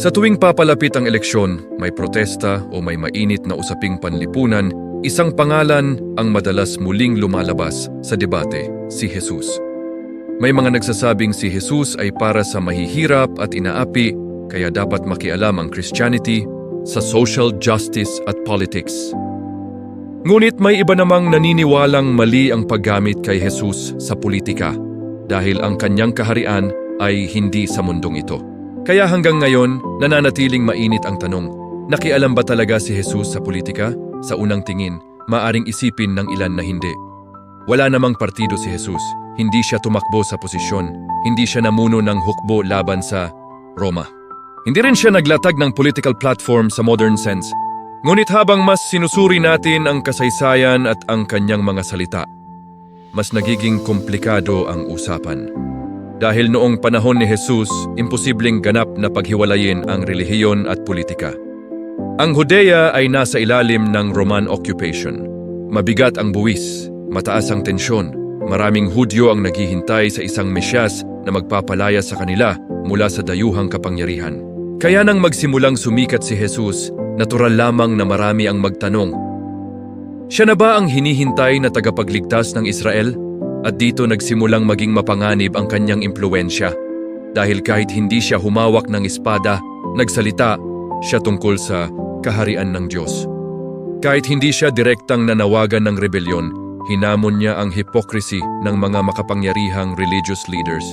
Sa tuwing papalapit ang eleksyon, may protesta o may mainit na usaping panlipunan, isang pangalan ang madalas muling lumalabas sa debate, si Jesus. May mga nagsasabing si Jesus ay para sa mahihirap at inaapi, kaya dapat makialam ang Christianity sa social justice at politics. Ngunit may iba namang naniniwalang mali ang paggamit kay Jesus sa politika dahil ang kanyang kaharian ay hindi sa mundong ito. Kaya hanggang ngayon, nananatiling mainit ang tanong, nakialam ba talaga si Jesus sa politika? Sa unang tingin, maaring isipin ng ilan na hindi. Wala namang partido si Jesus, hindi siya tumakbo sa posisyon, hindi siya namuno ng hukbo laban sa Roma. Hindi rin siya naglatag ng political platform sa modern sense. Ngunit habang mas sinusuri natin ang kasaysayan at ang kanyang mga salita, mas nagiging komplikado ang usapan. Dahil noong panahon ni Jesus, imposibleng ganap na paghiwalayin ang relihiyon at politika. Ang Judea ay nasa ilalim ng Roman occupation. Mabigat ang buwis, mataas ang tensyon, maraming Hudyo ang naghihintay sa isang Mesyas na magpapalaya sa kanila mula sa dayuhang kapangyarihan. Kaya nang magsimulang sumikat si Jesus, natural lamang na marami ang magtanong, siya na ba ang hinihintay na tagapagligtas ng Israel? At dito nagsimulang maging mapanganib ang kanyang impluwensya. Dahil kahit hindi siya humawak ng espada, nagsalita siya tungkol sa kaharian ng Diyos. Kahit hindi siya direktang nanawagan ng rebelyon, hinamon niya ang hypocrisy ng mga makapangyarihang religious leaders.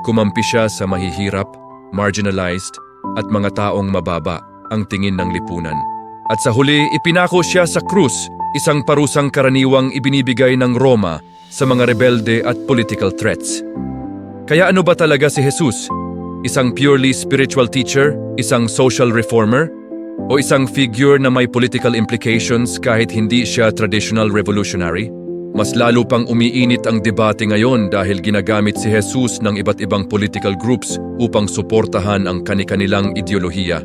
Kumampi siya sa mahihirap, marginalized, at mga taong mababa ang tingin ng lipunan. At sa huli, ipinako siya sa krus, isang parusang karaniwang ibinibigay ng Roma sa mga rebelde at political threats. Kaya ano ba talaga si Jesus? Isang purely spiritual teacher? Isang social reformer? O isang figure na may political implications kahit hindi siya traditional revolutionary? Mas lalo pang umiinit ang debate ngayon dahil ginagamit si Jesus ng iba't ibang political groups upang suportahan ang kani-kanilang ideolohiya.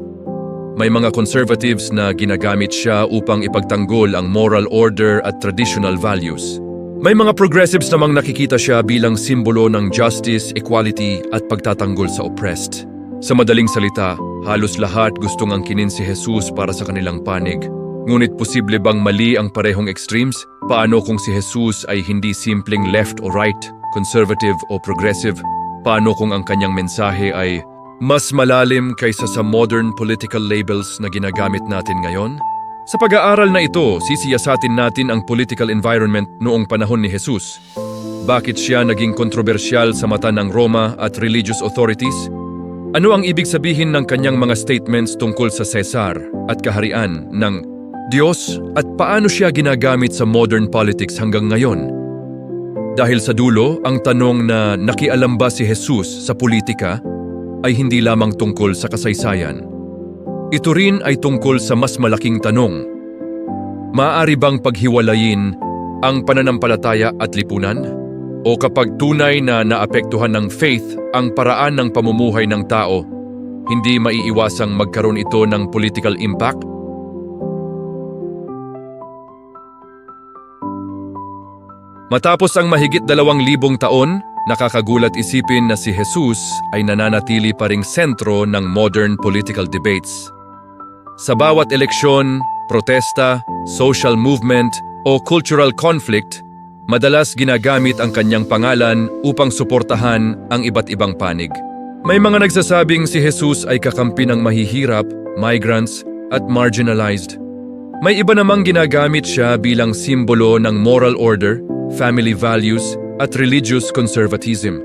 May mga conservatives na ginagamit siya upang ipagtanggol ang moral order at traditional values. May mga progressives namang nakikita siya bilang simbolo ng justice, equality at pagtatanggol sa oppressed. Sa madaling salita, halos lahat gustong angkinin si Jesus para sa kanilang panig. Ngunit posible bang mali ang parehong extremes? Paano kung si Jesus ay hindi simpleng left o right, conservative o progressive? Paano kung ang kanyang mensahe ay mas malalim kaysa sa modern political labels na ginagamit natin ngayon? Sa pag-aaral na ito, sisiyasatin natin ang political environment noong panahon ni Jesus. Bakit siya naging kontrobersyal sa mata ng Roma at religious authorities? Ano ang ibig sabihin ng kanyang mga statements tungkol sa Caesar at kaharian ng Diyos at paano siya ginagamit sa modern politics hanggang ngayon? Dahil sa dulo, ang tanong na nakialam ba si Jesus sa politika ay hindi lamang tungkol sa kasaysayan. Ito rin ay tungkol sa mas malaking tanong. Maaari bang paghiwalayin ang pananampalataya at lipunan? O kapag tunay na naapektuhan ng faith ang paraan ng pamumuhay ng tao, hindi maiiwasang magkaroon ito ng political impact? Matapos ang mahigit 2,000 taon, nakakagulat isipin na si Jesus ay nananatili pa ring sentro ng modern political debates. Sa bawat eleksyon, protesta, social movement o cultural conflict, madalas ginagamit ang kanyang pangalan upang suportahan ang iba't ibang panig. May mga nagsasabing si Jesus ay kakampi ng mahihirap, migrants at marginalized. May iba namang ginagamit siya bilang simbolo ng moral order, family values at religious conservatism.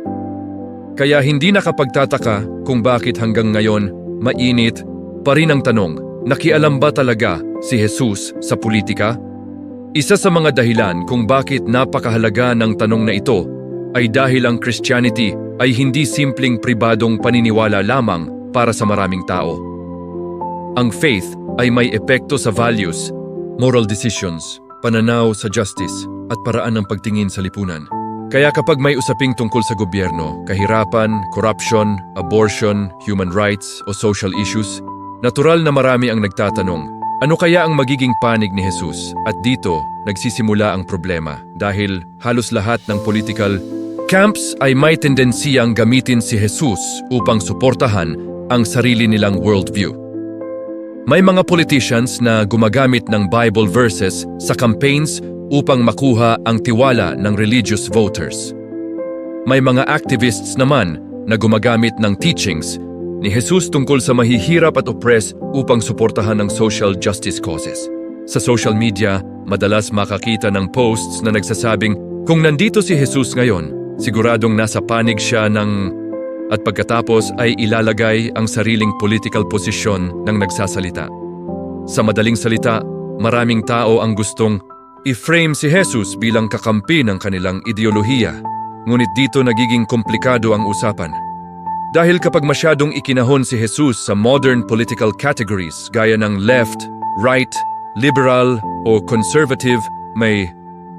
Kaya hindi nakapagtataka kung bakit hanggang ngayon mainit pa rin ang tanong, nakialam ba talaga si Jesus sa politika? Isa sa mga dahilan kung bakit napakahalaga ng tanong na ito ay dahil ang Christianity ay hindi simpleng pribadong paniniwala lamang para sa maraming tao. Ang faith ay may epekto sa values, moral decisions, pananaw sa justice at paraan ng pagtingin sa lipunan. Kaya kapag may usaping tungkol sa gobyerno, kahirapan, corruption, abortion, human rights o social issues, natural na marami ang nagtatanong, ano kaya ang magiging panig ni Jesus? At dito, nagsisimula ang problema dahil halos lahat ng political camps ay may tendensiyang gamitin si Jesus upang suportahan ang sarili nilang worldview. May mga politicians na gumagamit ng Bible verses sa campaigns upang makuha ang tiwala ng religious voters. May mga activists naman na gumagamit ng teachings ni Jesus tungkol sa mahihirap at oppressed upang suportahan ang social justice causes. Sa social media, madalas makakita ng posts na nagsasabing kung nandito si Jesus ngayon, siguradong nasa panig siya at pagkatapos ay ilalagay ang sariling political posisyon ng nagsasalita. Sa madaling salita, maraming tao ang gustong i-frame si Jesus bilang kakampi ng kanilang ideolohiya. Ngunit dito nagiging komplikado ang usapan. Dahil kapag masyadong ikinahon si Jesus sa modern political categories gaya ng left, right, liberal o conservative, may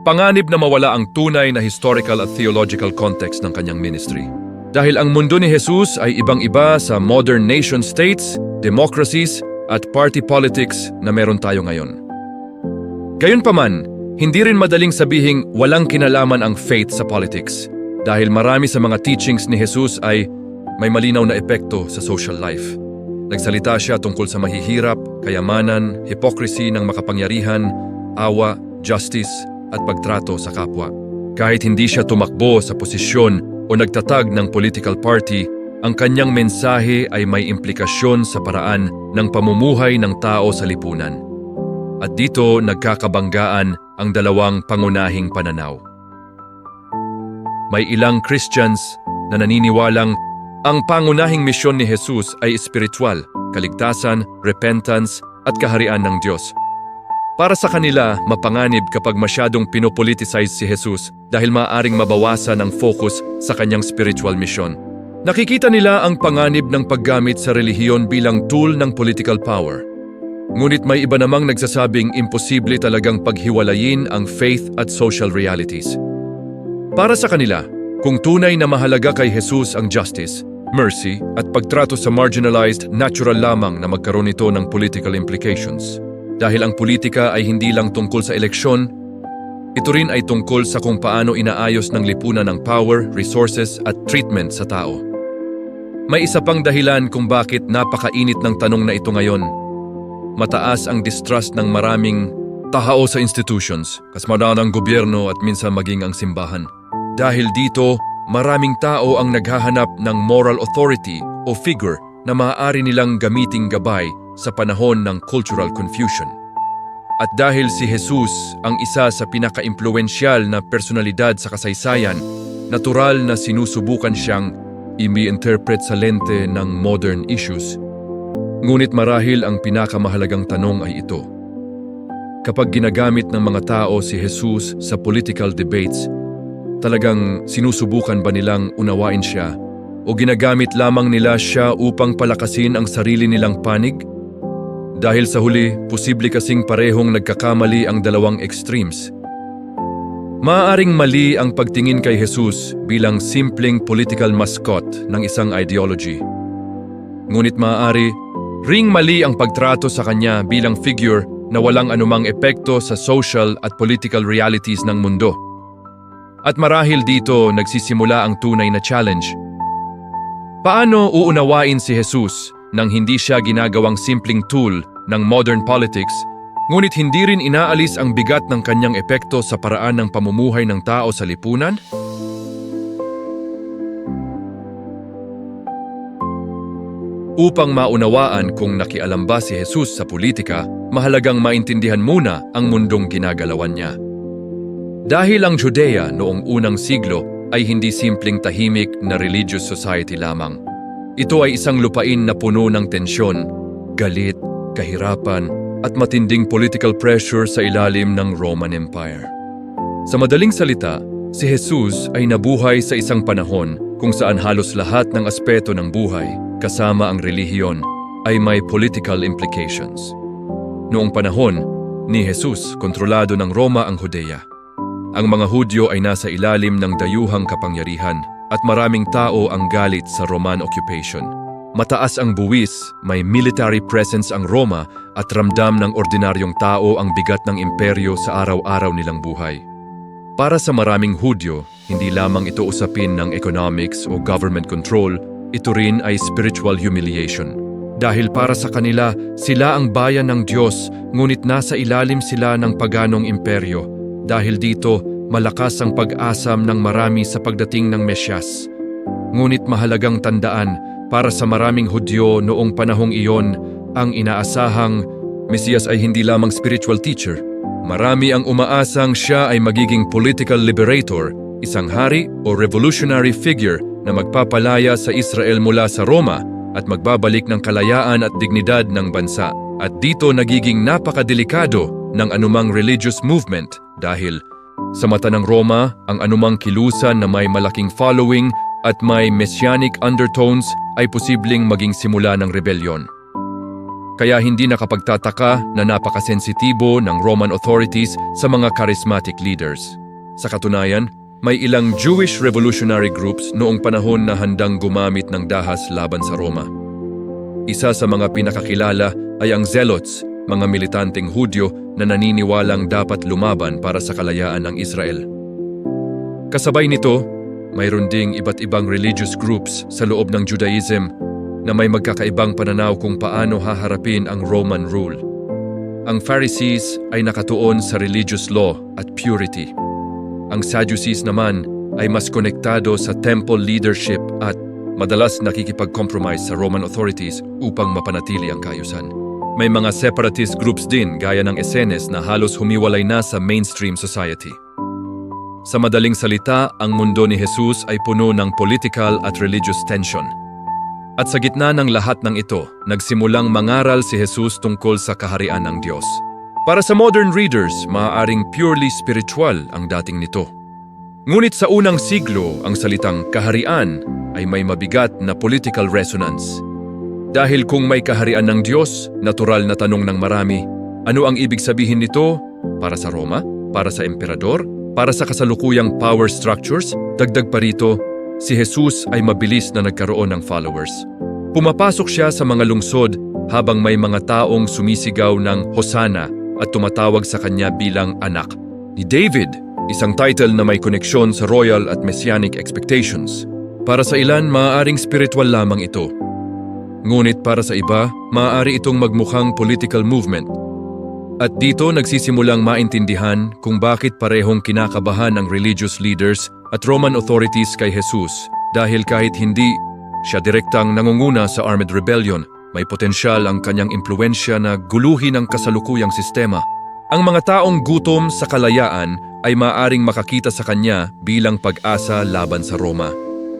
panganib na mawala ang tunay na historical at theological context ng kanyang ministry. Dahil ang mundo ni Jesus ay ibang-iba sa modern nation-states, democracies at party politics na meron tayo ngayon. Gayunpaman, hindi rin madaling sabihing walang kinalaman ang faith sa politics dahil marami sa mga teachings ni Jesus ay may malinaw na epekto sa social life. Nagsalita siya tungkol sa mahihirap, kayamanan, hypocrisy ng makapangyarihan, awa, justice at pagtrato sa kapwa. Kahit hindi siya tumakbo sa posisyon o nagtatag ng political party, ang kanyang mensahe ay may implikasyon sa paraan ng pamumuhay ng tao sa lipunan. At dito nagkakabanggaan ang dalawang pangunahing pananaw. May ilang Christians na naniniwalang ang pangunahing misyon ni Jesus ay espiritual, kaligtasan, repentance at kaharian ng Diyos. Para sa kanila, mapanganib kapag masyadong pinopoliticize si Jesus dahil maaaring mabawasan ang focus sa kanyang spiritual mission. Nakikita nila ang panganib ng paggamit sa relihiyon bilang tool ng political power. Ngunit may iba namang nagsasabing imposible talagang paghiwalayin ang faith at social realities. Para sa kanila, kung tunay na mahalaga kay Jesus ang justice, mercy at pagtrato sa marginalized, natural lamang na magkaroon ito ng political implications. Dahil ang politika ay hindi lang tungkol sa eleksyon, ito rin ay tungkol sa kung paano inaayos ng lipunan ng power, resources at treatment sa tao. May isa pang dahilan kung bakit napakainit ng tanong na ito ngayon. Mataas ang distrust ng maraming tao sa institutions, kasamahan ng gobyerno at minsan maging ang simbahan. Dahil dito, maraming tao ang naghahanap ng moral authority o figure na maaari nilang gamiting gabay sa panahon ng cultural confusion. At dahil si Jesus ang isa sa pinaka-impluwensyal na personalidad sa kasaysayan, natural na sinusubukan siyang i-interpret sa lente ng modern issues. Ngunit marahil ang pinakamahalagang tanong ay ito. Kapag ginagamit ng mga tao si Jesus sa political debates, talagang sinusubukan ba nilang unawain siya o ginagamit lamang nila siya upang palakasin ang sarili nilang panig? Dahil sa huli, posible kasing parehong nagkakamali ang dalawang extremes. Maaaring mali ang pagtingin kay Jesus bilang simpleng political mascot ng isang ideology. Ngunit maaari ring mali ang pagtrato sa kanya bilang figure na walang anumang epekto sa social at political realities ng mundo. At marahil dito nagsisimula ang tunay na challenge. Paano uunawain si Jesus nang hindi siya ginagawang simpleng tool ng modern politics, ngunit hindi rin inaalis ang bigat ng kanyang epekto sa paraan ng pamumuhay ng tao sa lipunan? Upang maunawaan kung nakialam ba si Jesus sa politika, mahalagang maintindihan muna ang mundong ginagalawan niya. Dahil ang Judea noong unang siglo ay hindi simpleng tahimik na religious society lamang. Ito ay isang lupain na puno ng tensyon, galit, kahirapan at matinding political pressure sa ilalim ng Roman Empire. Sa madaling salita, si Jesus ay nabuhay sa isang panahon kung saan halos lahat ng aspeto ng buhay, kasama ang relihiyon, ay may political implications. Noong panahon ni Jesus, kontrolado ng Roma ang Judea. Ang mga Hudyo ay nasa ilalim ng dayuhang kapangyarihan at maraming tao ang galit sa Roman occupation. Mataas ang buwis, may military presence ang Roma at ramdam ng ordinaryong tao ang bigat ng imperyo sa araw-araw nilang buhay. Para sa maraming Hudyo, hindi lamang ito usapin ng economics o government control, ito rin ay spiritual humiliation. Dahil para sa kanila, sila ang bayan ng Diyos, ngunit nasa ilalim sila ng paganong imperyo. Dahil dito, malakas ang pag-asam ng marami sa pagdating ng Mesyas. Ngunit mahalagang tandaan, para sa maraming Hudyo noong panahong iyon, ang inaasahang Mesiyas ay hindi lamang spiritual teacher. Marami ang umaasang siya ay magiging political liberator, isang hari o revolutionary figure na magpapalaya sa Israel mula sa Roma at magbabalik ng kalayaan at dignidad ng bansa. At dito nagiging napakadelikado ng anumang religious movement dahil sa mata ng Roma, ang anumang kilusan na may malaking following at may messianic undertones ay posibleng maging simula ng rebellion. Kaya hindi nakapagtataka na napakasensitibo ng Roman authorities sa mga charismatic leaders. Sa katunayan, may ilang Jewish revolutionary groups noong panahon na handang gumamit ng dahas laban sa Roma. Isa sa mga pinakakilala ay ang Zealots, mga militanteng Hudyo na naniniwalang dapat lumaban para sa kalayaan ng Israel. Kasabay nito, mayroon ding iba't ibang religious groups sa loob ng Judaism na may magkakaibang pananaw kung paano haharapin ang Roman rule. Ang Pharisees ay nakatuon sa religious law at purity. Ang Sadducees naman ay mas konektado sa temple leadership at madalas nakikipag-compromise sa Roman authorities upang mapanatili ang kaayusan. May mga separatist groups din gaya ng Essenes na halos humiwalay na sa mainstream society. Sa madaling salita, ang mundo ni Jesus ay puno ng political at religious tension. At sa gitna ng lahat ng ito, nagsimulang mangaral si Jesus tungkol sa kaharian ng Diyos. Para sa modern readers, maaaring purely spiritual ang dating nito. Ngunit sa unang siglo, ang salitang kaharian ay may mabigat na political resonance. Dahil kung may kaharian ng Diyos, natural na tanong ng marami, ano ang ibig sabihin nito para sa Roma, para sa emperador, para sa kasalukuyang power structures? Dagdag pa rito, si Jesus ay mabilis na nagkaroon ng followers. Pumapasok siya sa mga lungsod habang may mga taong sumisigaw ng Hosanna at tumatawag sa kanya bilang anak ni David, isang title na may koneksyon sa royal at messianic expectations. Para sa ilan, maaaring spiritual lamang ito. Ngunit para sa iba, maaari itong magmukhang political movement. At dito nagsisimulang maintindihan kung bakit parehong kinakabahan ng religious leaders at Roman authorities kay Jesus dahil kahit hindi siya direktang nangunguna sa armed rebellion, may potensyal ang kanyang impluensya na guluhin ang kasalukuyang sistema. Ang mga taong gutom sa kalayaan ay maaaring makakita sa kanya bilang pag-asa laban sa Roma.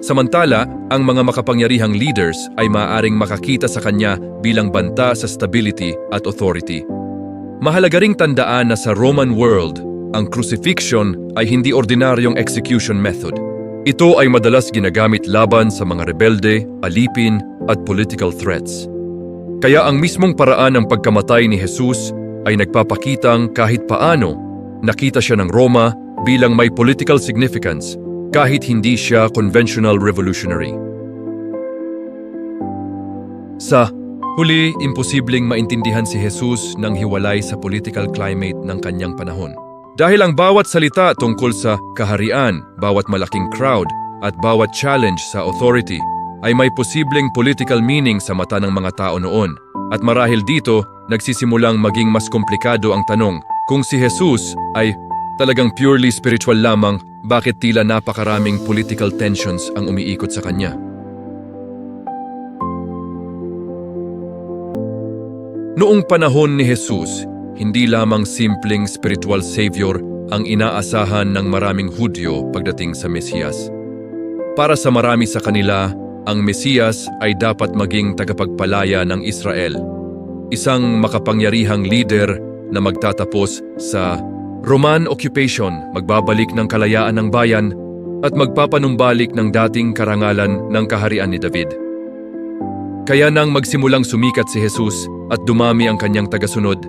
Samantala, ang mga makapangyarihang leaders ay maaaring makakita sa kanya bilang banta sa stability at authority. Mahalaga ring tandaan na sa Roman world, ang crucifixion ay hindi ordinaryong execution method. Ito ay madalas ginagamit laban sa mga rebelde, alipin at political threats. Kaya ang mismong paraan ng pagkamatay ni Jesus ay nagpapakitang kahit paano nakita siya ng Roma bilang may political significance kahit hindi siya conventional revolutionary. Sa huli, imposibleng maintindihan si Jesus nang hiwalay sa political climate ng kanyang panahon. Dahil ang bawat salita tungkol sa kaharian, bawat malaking crowd at bawat challenge sa authority ay may posibleng political meaning sa mata ng mga tao noon. At marahil dito, nagsisimulang maging mas komplikado ang tanong kung si Jesus ay talagang purely spiritual lamang, bakit tila napakaraming political tensions ang umiikot sa kanya. Noong panahon ni Jesus, hindi lamang simpleng spiritual savior ang inaasahan ng maraming Hudyo pagdating sa Mesiyas. Para sa marami sa kanila, ang Mesiyas ay dapat maging tagapagpalaya ng Israel, isang makapangyarihang leader na magtatapos sa Roman occupation, magbabalik ng kalayaan ng bayan at magpapanumbalik ng dating karangalan ng kaharian ni David. Kaya nang magsimulang sumikat si Jesus at dumami ang kanyang tagasunod,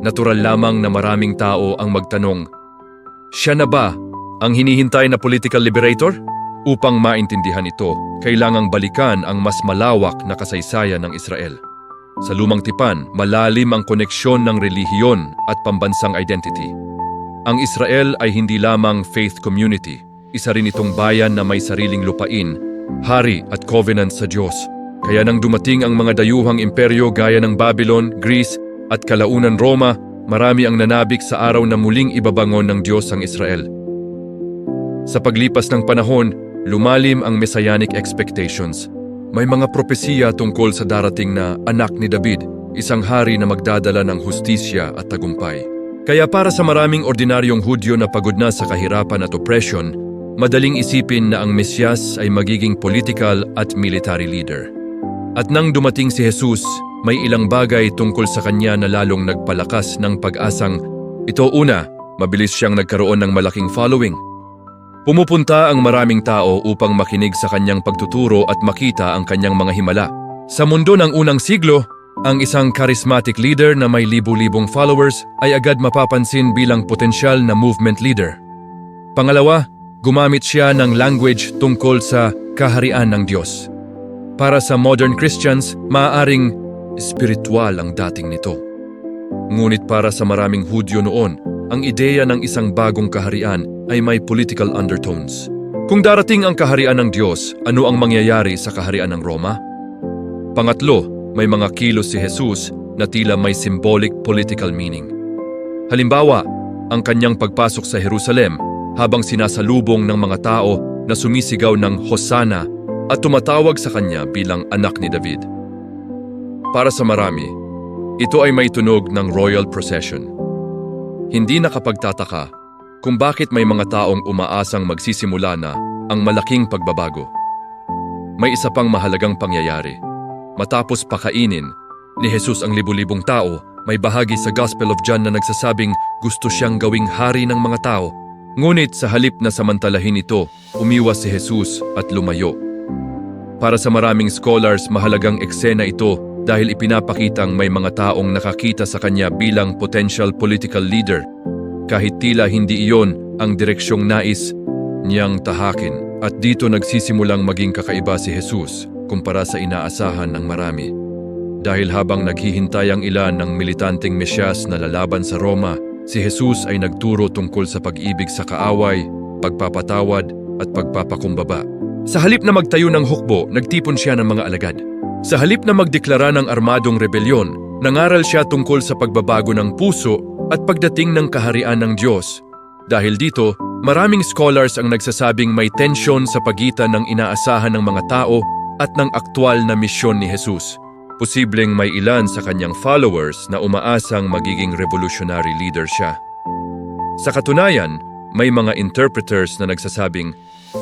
natural lamang na maraming tao ang magtanong, siya na ba ang hinihintay na political liberator? Upang maintindihan ito, kailangang balikan ang mas malawak na kasaysayan ng Israel. Sa lumang tipan, malalim ang koneksyon ng relihiyon at pambansang identity. Ang Israel ay hindi lamang faith community, isa rin itong bayan na may sariling lupain, hari at covenant sa Diyos. Kaya nang dumating ang mga dayuhang imperyo gaya ng Babylon, Greece at kalaunan Roma, marami ang nanabik sa araw na muling ibabangon ng Diyos ang Israel. Sa paglipas ng panahon, lumalim ang messianic expectations. May mga propesiya tungkol sa darating na anak ni David, isang hari na magdadala ng hustisya at tagumpay. Kaya para sa maraming ordinaryong Hudyo na pagod na sa kahirapan at oppression, madaling isipin na ang Mesyas ay magiging political at military leader. At nang dumating si Jesus, may ilang bagay tungkol sa kanya na lalong nagpalakas ng pag-asang ito. Una, mabilis siyang nagkaroon ng malaking following. Pumupunta ang maraming tao upang makinig sa kanyang pagtuturo at makita ang kanyang mga himala. Sa mundo ng unang siglo, ang isang charismatic leader na may libu-libong followers ay agad mapapansin bilang potensyal na movement leader. Pangalawa, gumamit siya ng language tungkol sa kaharian ng Diyos. Para sa modern Christians, maaaring spiritual ang dating nito. Ngunit para sa maraming Hudyo noon, ang ideya ng isang bagong kaharian ay may political undertones. Kung darating ang kaharian ng Diyos, ano ang mangyayari sa kaharian ng Roma? Pangatlo, may mga kilos si Jesus na tila may symbolic political meaning. Halimbawa, ang kanyang pagpasok sa Jerusalem habang sinasalubong ng mga tao na sumisigaw ng Hosanna at tumatawag sa kanya bilang anak ni David. Para sa marami, ito ay may tunog ng royal procession. Hindi nakapagtataka kung bakit may mga taong umaasang magsisimula na ang malaking pagbabago. May isa pang mahalagang pangyayari. Matapos pakainin ni Jesus ang libu-libong tao, may bahagi sa Gospel of John na nagsasabing gusto siyang gawing hari ng mga tao. Ngunit sa halip na samantalahin ito, umiwas si Jesus at lumayo. Para sa maraming scholars, mahalagang eksena ito dahil ipinapakitang may mga taong nakakita sa kanya bilang potential political leader, kahit tila hindi iyon ang direksyong nais niyang tahakin. At dito nagsisimulang maging kakaiba si Jesus kumpara sa inaasahan ng marami. Dahil habang naghihintay ang ilan ng militanteng Mesyas na lalaban sa Roma, si Jesus ay nagturo tungkol sa pag-ibig sa kaaway, pagpapatawad at pagpapakumbaba. Sa halip na magtayo ng hukbo, nagtipon siya ng mga alagad. Sa halip na magdeklara ng armadong rebelyon, nangaral siya tungkol sa pagbabago ng puso at pagdating ng kaharian ng Diyos. Dahil dito, maraming scholars ang nagsasabing may tensyon sa pagitan ng inaasahan ng mga tao at ng aktwal na misyon ni Jesus. Posibleng may ilan sa kanyang followers na umaasang magiging revolutionary leader siya. Sa katunayan, may mga interpreters na nagsasabing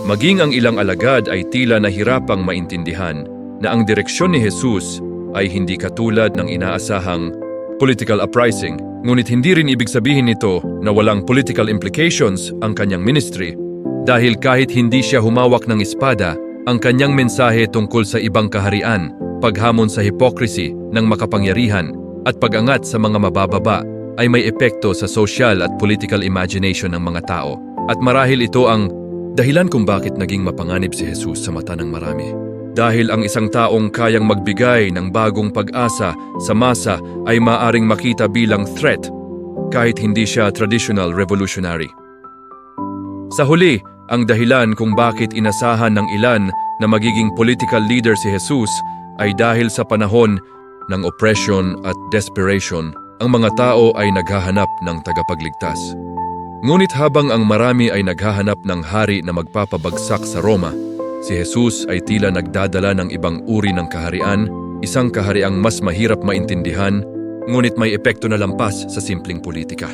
maging ang ilang alagad ay tila nahirapang maintindihan na ang direksyon ni Jesus ay hindi katulad ng inaasahang political uprising, ngunit hindi rin ibig sabihin nito na walang political implications ang kanyang ministry dahil kahit hindi siya humawak ng espada, ang kanyang mensahe tungkol sa ibang kaharian, paghamon sa hypocrisy ng makapangyarihan at pag-angat sa mga mabababa ay may epekto sa social at political imagination ng mga tao. At marahil ito ang dahilan kung bakit naging mapanganib si Jesus sa mata ng marami. Dahil ang isang taong kayang magbigay ng bagong pag-asa sa masa ay maaring makita bilang threat kahit hindi siya traditional revolutionary. Sa huli, ang dahilan kung bakit inasahan ng ilan na magiging political leader si Jesus ay dahil sa panahon ng oppression at desperation, ang mga tao ay naghahanap ng tagapagligtas. Ngunit habang ang marami ay naghahanap ng hari na magpapabagsak sa Roma, si Jesus ay tila nagdadala ng ibang uri ng kaharian, isang kahariang mas mahirap maintindihan, ngunit may epekto na lampas sa simpleng politika.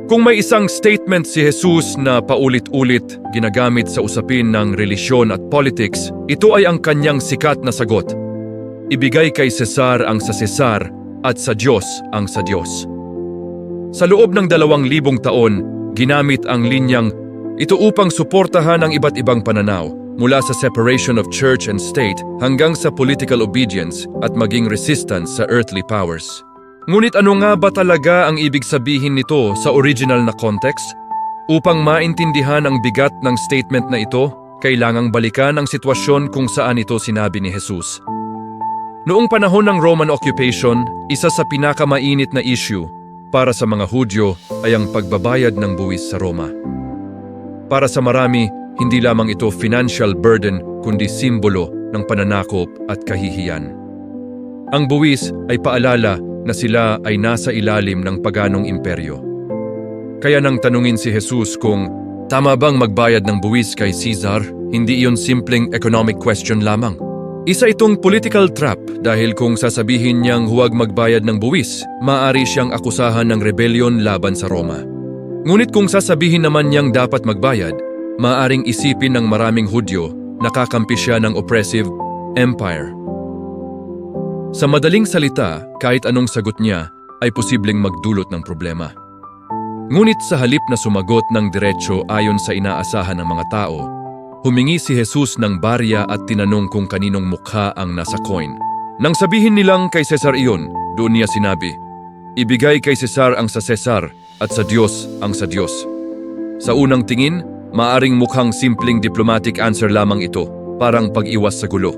Kung may isang statement si Jesus na paulit-ulit ginagamit sa usapin ng relisyon at politics, ito ay ang kanyang sikat na sagot. Ibigay kay Cesar ang sa Cesar at sa Diyos ang sa Diyos. Sa loob ng 2,000 taon, ginamit ang linyang ito upang suportahan ang iba't ibang pananaw mula sa separation of church and state hanggang sa political obedience at maging resistance sa earthly powers. Ngunit ano nga ba talaga ang ibig sabihin nito sa original na context? Upang maintindihan ang bigat ng statement na ito, kailangang balikan ang sitwasyon kung saan ito sinabi ni Jesus. Noong panahon ng Roman occupation, isa sa pinakamainit na issue, para sa mga Hudyo ay ang pagbabayad ng buwis sa Roma. Para sa marami, hindi lamang ito financial burden kundi simbolo ng pananakop at kahihiyan. Ang buwis ay paalala na sila ay nasa ilalim ng paganong imperyo. Kaya nang tanungin si Jesus kung tama bang magbayad ng buwis kay Caesar, hindi iyon simpleng economic question lamang. Isa itong political trap dahil kung sasabihin niyang huwag magbayad ng buwis, maaari siyang akusahan ng rebellion laban sa Roma. Ngunit kung sasabihin naman niyang dapat magbayad, maaaring isipin ng maraming Hudyo na kakampi siya ng oppressive empire. Sa madaling salita, kahit anong sagot niya ay posibleng magdulot ng problema. Ngunit sa halip na sumagot ng diretsyo ayon sa inaasahan ng mga tao, humingi si Jesus ng barya at tinanong kung kaninong mukha ang nasa coin. Nang sabihin nilang kay Cesar iyon, doon niya sinabi, ibigay kay Cesar ang sa Cesar at sa Diyos ang sa Diyos. Sa unang tingin, maaring mukhang simpleng diplomatic answer lamang ito, parang pag-iwas sa gulo.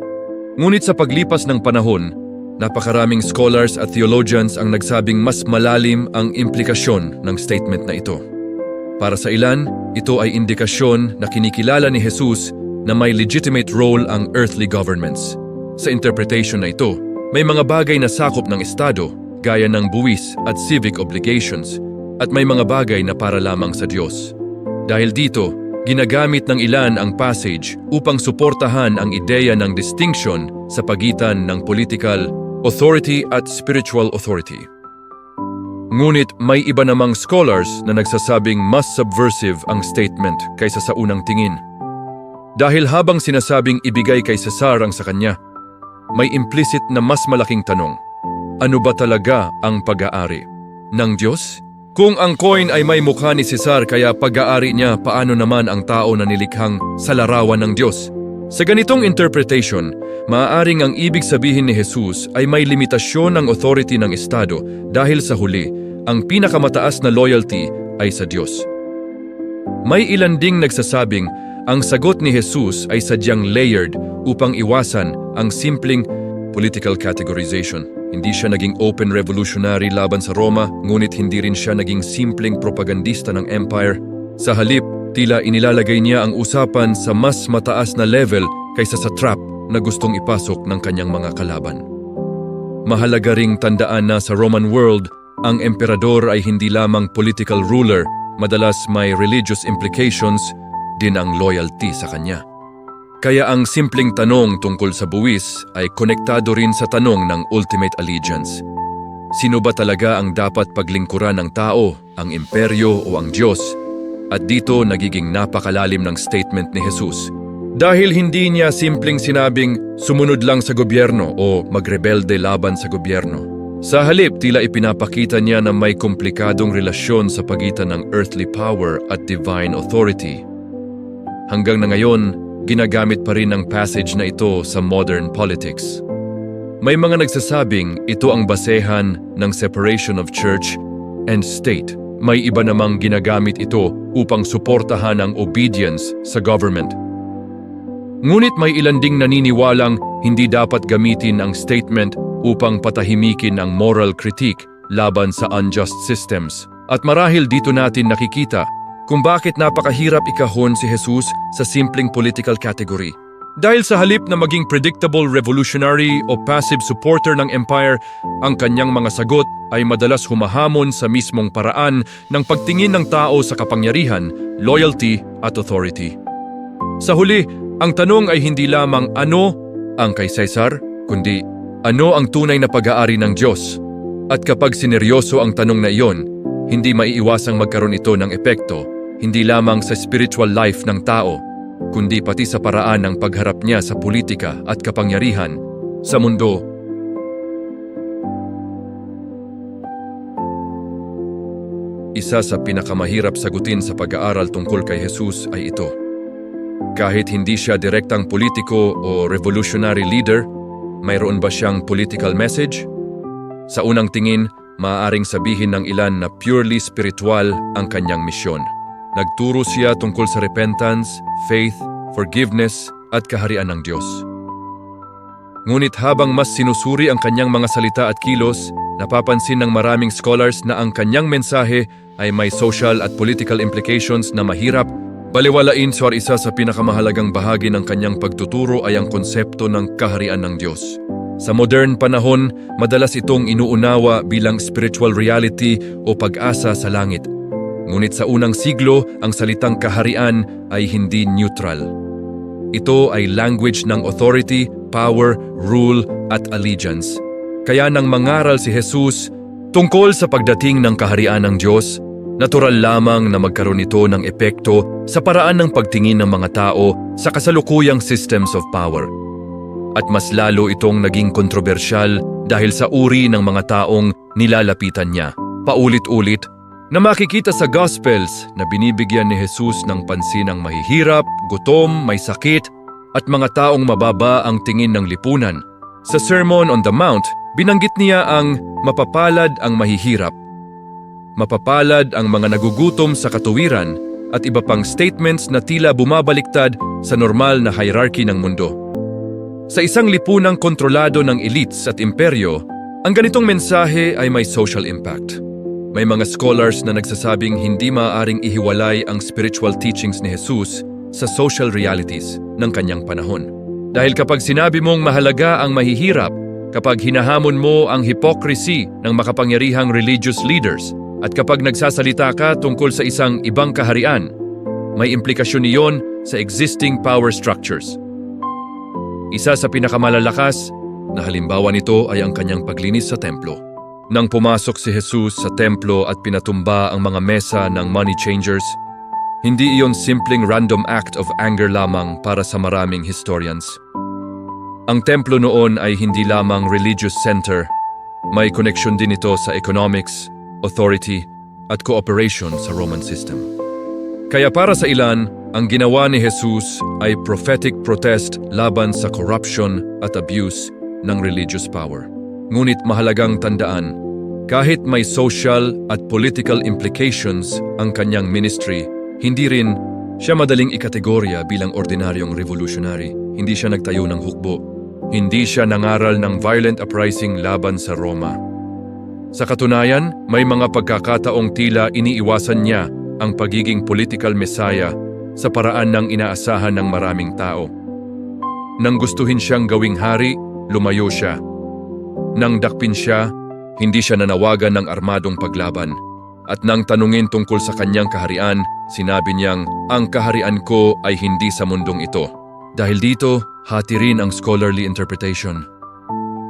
Ngunit sa paglipas ng panahon, napakaraming scholars at theologians ang nagsabing mas malalim ang implikasyon ng statement na ito. Para sa ilan, ito ay indikasyon na kinikilala ni Jesus na may legitimate role ang earthly governments. Sa interpretation na ito, may mga bagay na sakop ng Estado, gaya ng buwis at civic obligations, at may mga bagay na para lamang sa Diyos. Dahil dito, ginagamit ng ilan ang passage upang suportahan ang ideya ng distinction sa pagitan ng political authority at spiritual authority. Ngunit may iba namang scholars na nagsasabing mas subversive ang statement kaysa sa unang tingin. Dahil habang sinasabing ibigay kay Cesar ang sa kanya, may implicit na mas malaking tanong. Ano ba talaga ang pag-aari ng Diyos? Kung ang coin ay may mukha ni Cesar kaya pag-aari niya, paano naman ang tao na nilikhang sa larawan ng Diyos? Sa ganitong interpretation, maaaring ang ibig sabihin ni Jesus ay may limitasyon ng authority ng Estado dahil sa huli, ang pinakamataas na loyalty ay sa Diyos. May ilan ding nagsasabing ang sagot ni Jesus ay sadyang layered upang iwasan ang simpleng political categorization. Hindi siya naging open revolutionary laban sa Roma, ngunit hindi rin siya naging simpleng propagandista ng empire. Sa halip, tila inilalagay niya ang usapan sa mas mataas na level kaysa sa trap na gustong ipasok ng kanyang mga kalaban. Mahalaga ring tandaan na sa Roman world, ang emperador ay hindi lamang political ruler, madalas may religious implications din ang loyalty sa kanya. Kaya ang simpleng tanong tungkol sa buwis ay konektado rin sa tanong ng ultimate allegiance. Sino ba talaga ang dapat paglingkuran ng tao, ang imperyo o ang Diyos? At dito nagiging napakalalim ng statement ni Jesus. Dahil hindi niya simpleng sinabing sumunod lang sa gobyerno o magrebelde laban sa gobyerno. Sa halip, tila ipinapakita niya na may komplikadong relasyon sa pagitan ng earthly power at divine authority. Hanggang na ngayon, ginagamit pa rin ang passage na ito sa modern politics. May mga nagsasabing ito ang basehan ng separation of church and state. May iba namang ginagamit ito upang suportahan ang obedience sa government. Ngunit may ilan ding naniniwalang hindi dapat gamitin ang statement upang patahimikin ang moral critique laban sa unjust systems. At marahil dito natin nakikita kung bakit napakahirap ikahon si Jesus sa simpleng political category. Dahil sa halip na maging predictable revolutionary o passive supporter ng empire, ang kanyang mga sagot ay madalas humahamon sa mismong paraan ng pagtingin ng tao sa kapangyarihan, loyalty at authority. Sa huli, ang tanong ay hindi lamang ano ang kay Caesar, kundi ano ang tunay na pag-aari ng Diyos. At kapag sineryoso ang tanong na iyon, hindi maiiwasang magkaroon ito ng epekto, hindi lamang sa spiritual life ng tao, kundi pati sa paraan ng pagharap niya sa politika at kapangyarihan sa mundo. Isa sa pinakamahirap sagutin sa pag-aaral tungkol kay Jesus ay ito. Kahit hindi siya direktang politiko o revolutionary leader, mayroon ba siyang political message? Sa unang tingin, maaaring sabihin ng ilan na purely spiritual ang kanyang misyon. Nagturo siya tungkol sa repentance, faith, forgiveness at kaharian ng Diyos. Ngunit habang mas sinusuri ang kanyang mga salita at kilos, Napapansin ng maraming scholars na ang kanyang mensahe ay may social at political implications na mahirap baliwalain. Isa sa pinakamahalagang bahagi ng kanyang pagtuturo ay ang konsepto ng kaharian ng Diyos. Sa modern panahon, madalas itong inuunawa bilang spiritual reality o pag-asa sa langit. Ngunit sa unang siglo, ang salitang kaharian ay hindi neutral. Ito ay language ng authority, power, rule at allegiance. Kaya nang mangaral si Jesus tungkol sa pagdating ng kaharian ng Diyos, natural lamang na magkaroon ito ng epekto sa paraan ng pagtingin ng mga tao sa kasalukuyang systems of power. At mas lalo itong naging kontrobersyal dahil sa uri ng mga taong nilalapitan niya. Paulit-ulit na makikita sa Gospels na binibigyan ni Jesus ng pansin ang mahihirap, gutom, may sakit, at mga taong mababa ang tingin ng lipunan. Sa Sermon on the Mount, binanggit niya ang mapapalad ang mahihirap, mapapalad ang mga nagugutom sa katuwiran, at iba pang statements na tila bumabaliktad sa normal na hierarchy ng mundo. Sa isang lipunang kontrolado ng elites at imperyo, ang ganitong mensahe ay may social impact. May mga scholars na nagsasabing hindi maaaring ihiwalay ang spiritual teachings ni Jesus sa social realities ng kanyang panahon. Dahil kapag sinabi mong mahalaga ang mahihirap, kapag hinahamon mo ang hypocrisy ng makapangyarihang religious leaders, at kapag nagsasalita ka tungkol sa isang ibang kaharian, may implikasyon niyon sa existing power structures. Isa sa pinakamalalakas na halimbawa nito ay ang kanyang paglinis sa templo. Nang pumasok si Jesus sa templo at pinatumba ang mga mesa ng money changers, hindi iyon simpleng random act of anger lamang para sa maraming historians. Ang templo noon ay hindi lamang religious center, may koneksyon din ito sa economics, authority, at cooperation sa Roman system. Kaya para sa ilan, ang ginawa ni Jesus ay prophetic protest laban sa corruption at abuse ng religious power. Ngunit mahalagang tandaan, kahit may social at political implications ang kanyang ministry, hindi rin siya madaling ikategorya bilang ordinaryong revolutionary. Hindi siya nagtayo ng hukbo. Hindi siya nangaral ng violent uprising laban sa Roma. Sa katunayan, may mga pagkakataong tila iniiwasan niya ang pagiging political messiah sa paraan ng inaasahan ng maraming tao. Nang gustuhin siyang gawing hari, lumayo siya. Nang dakpin siya, hindi siya nanawagan ng armadong paglaban. At nang tanungin tungkol sa kanyang kaharian, sinabi niyang, "Ang kaharian ko ay hindi sa mundong ito." Dahil dito, hati rin ang scholarly interpretation.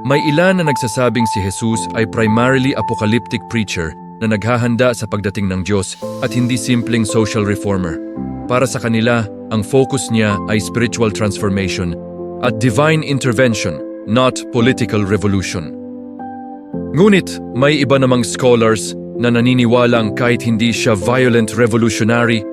May ilan na nagsasabing si Jesus ay primarily apocalyptic preacher na naghahanda sa pagdating ng Diyos at hindi simpleng social reformer. Para sa kanila, ang focus niya ay spiritual transformation at divine intervention, not political revolution. Ngunit may iba namang scholars na naniniwalang kahit hindi siya violent revolutionary,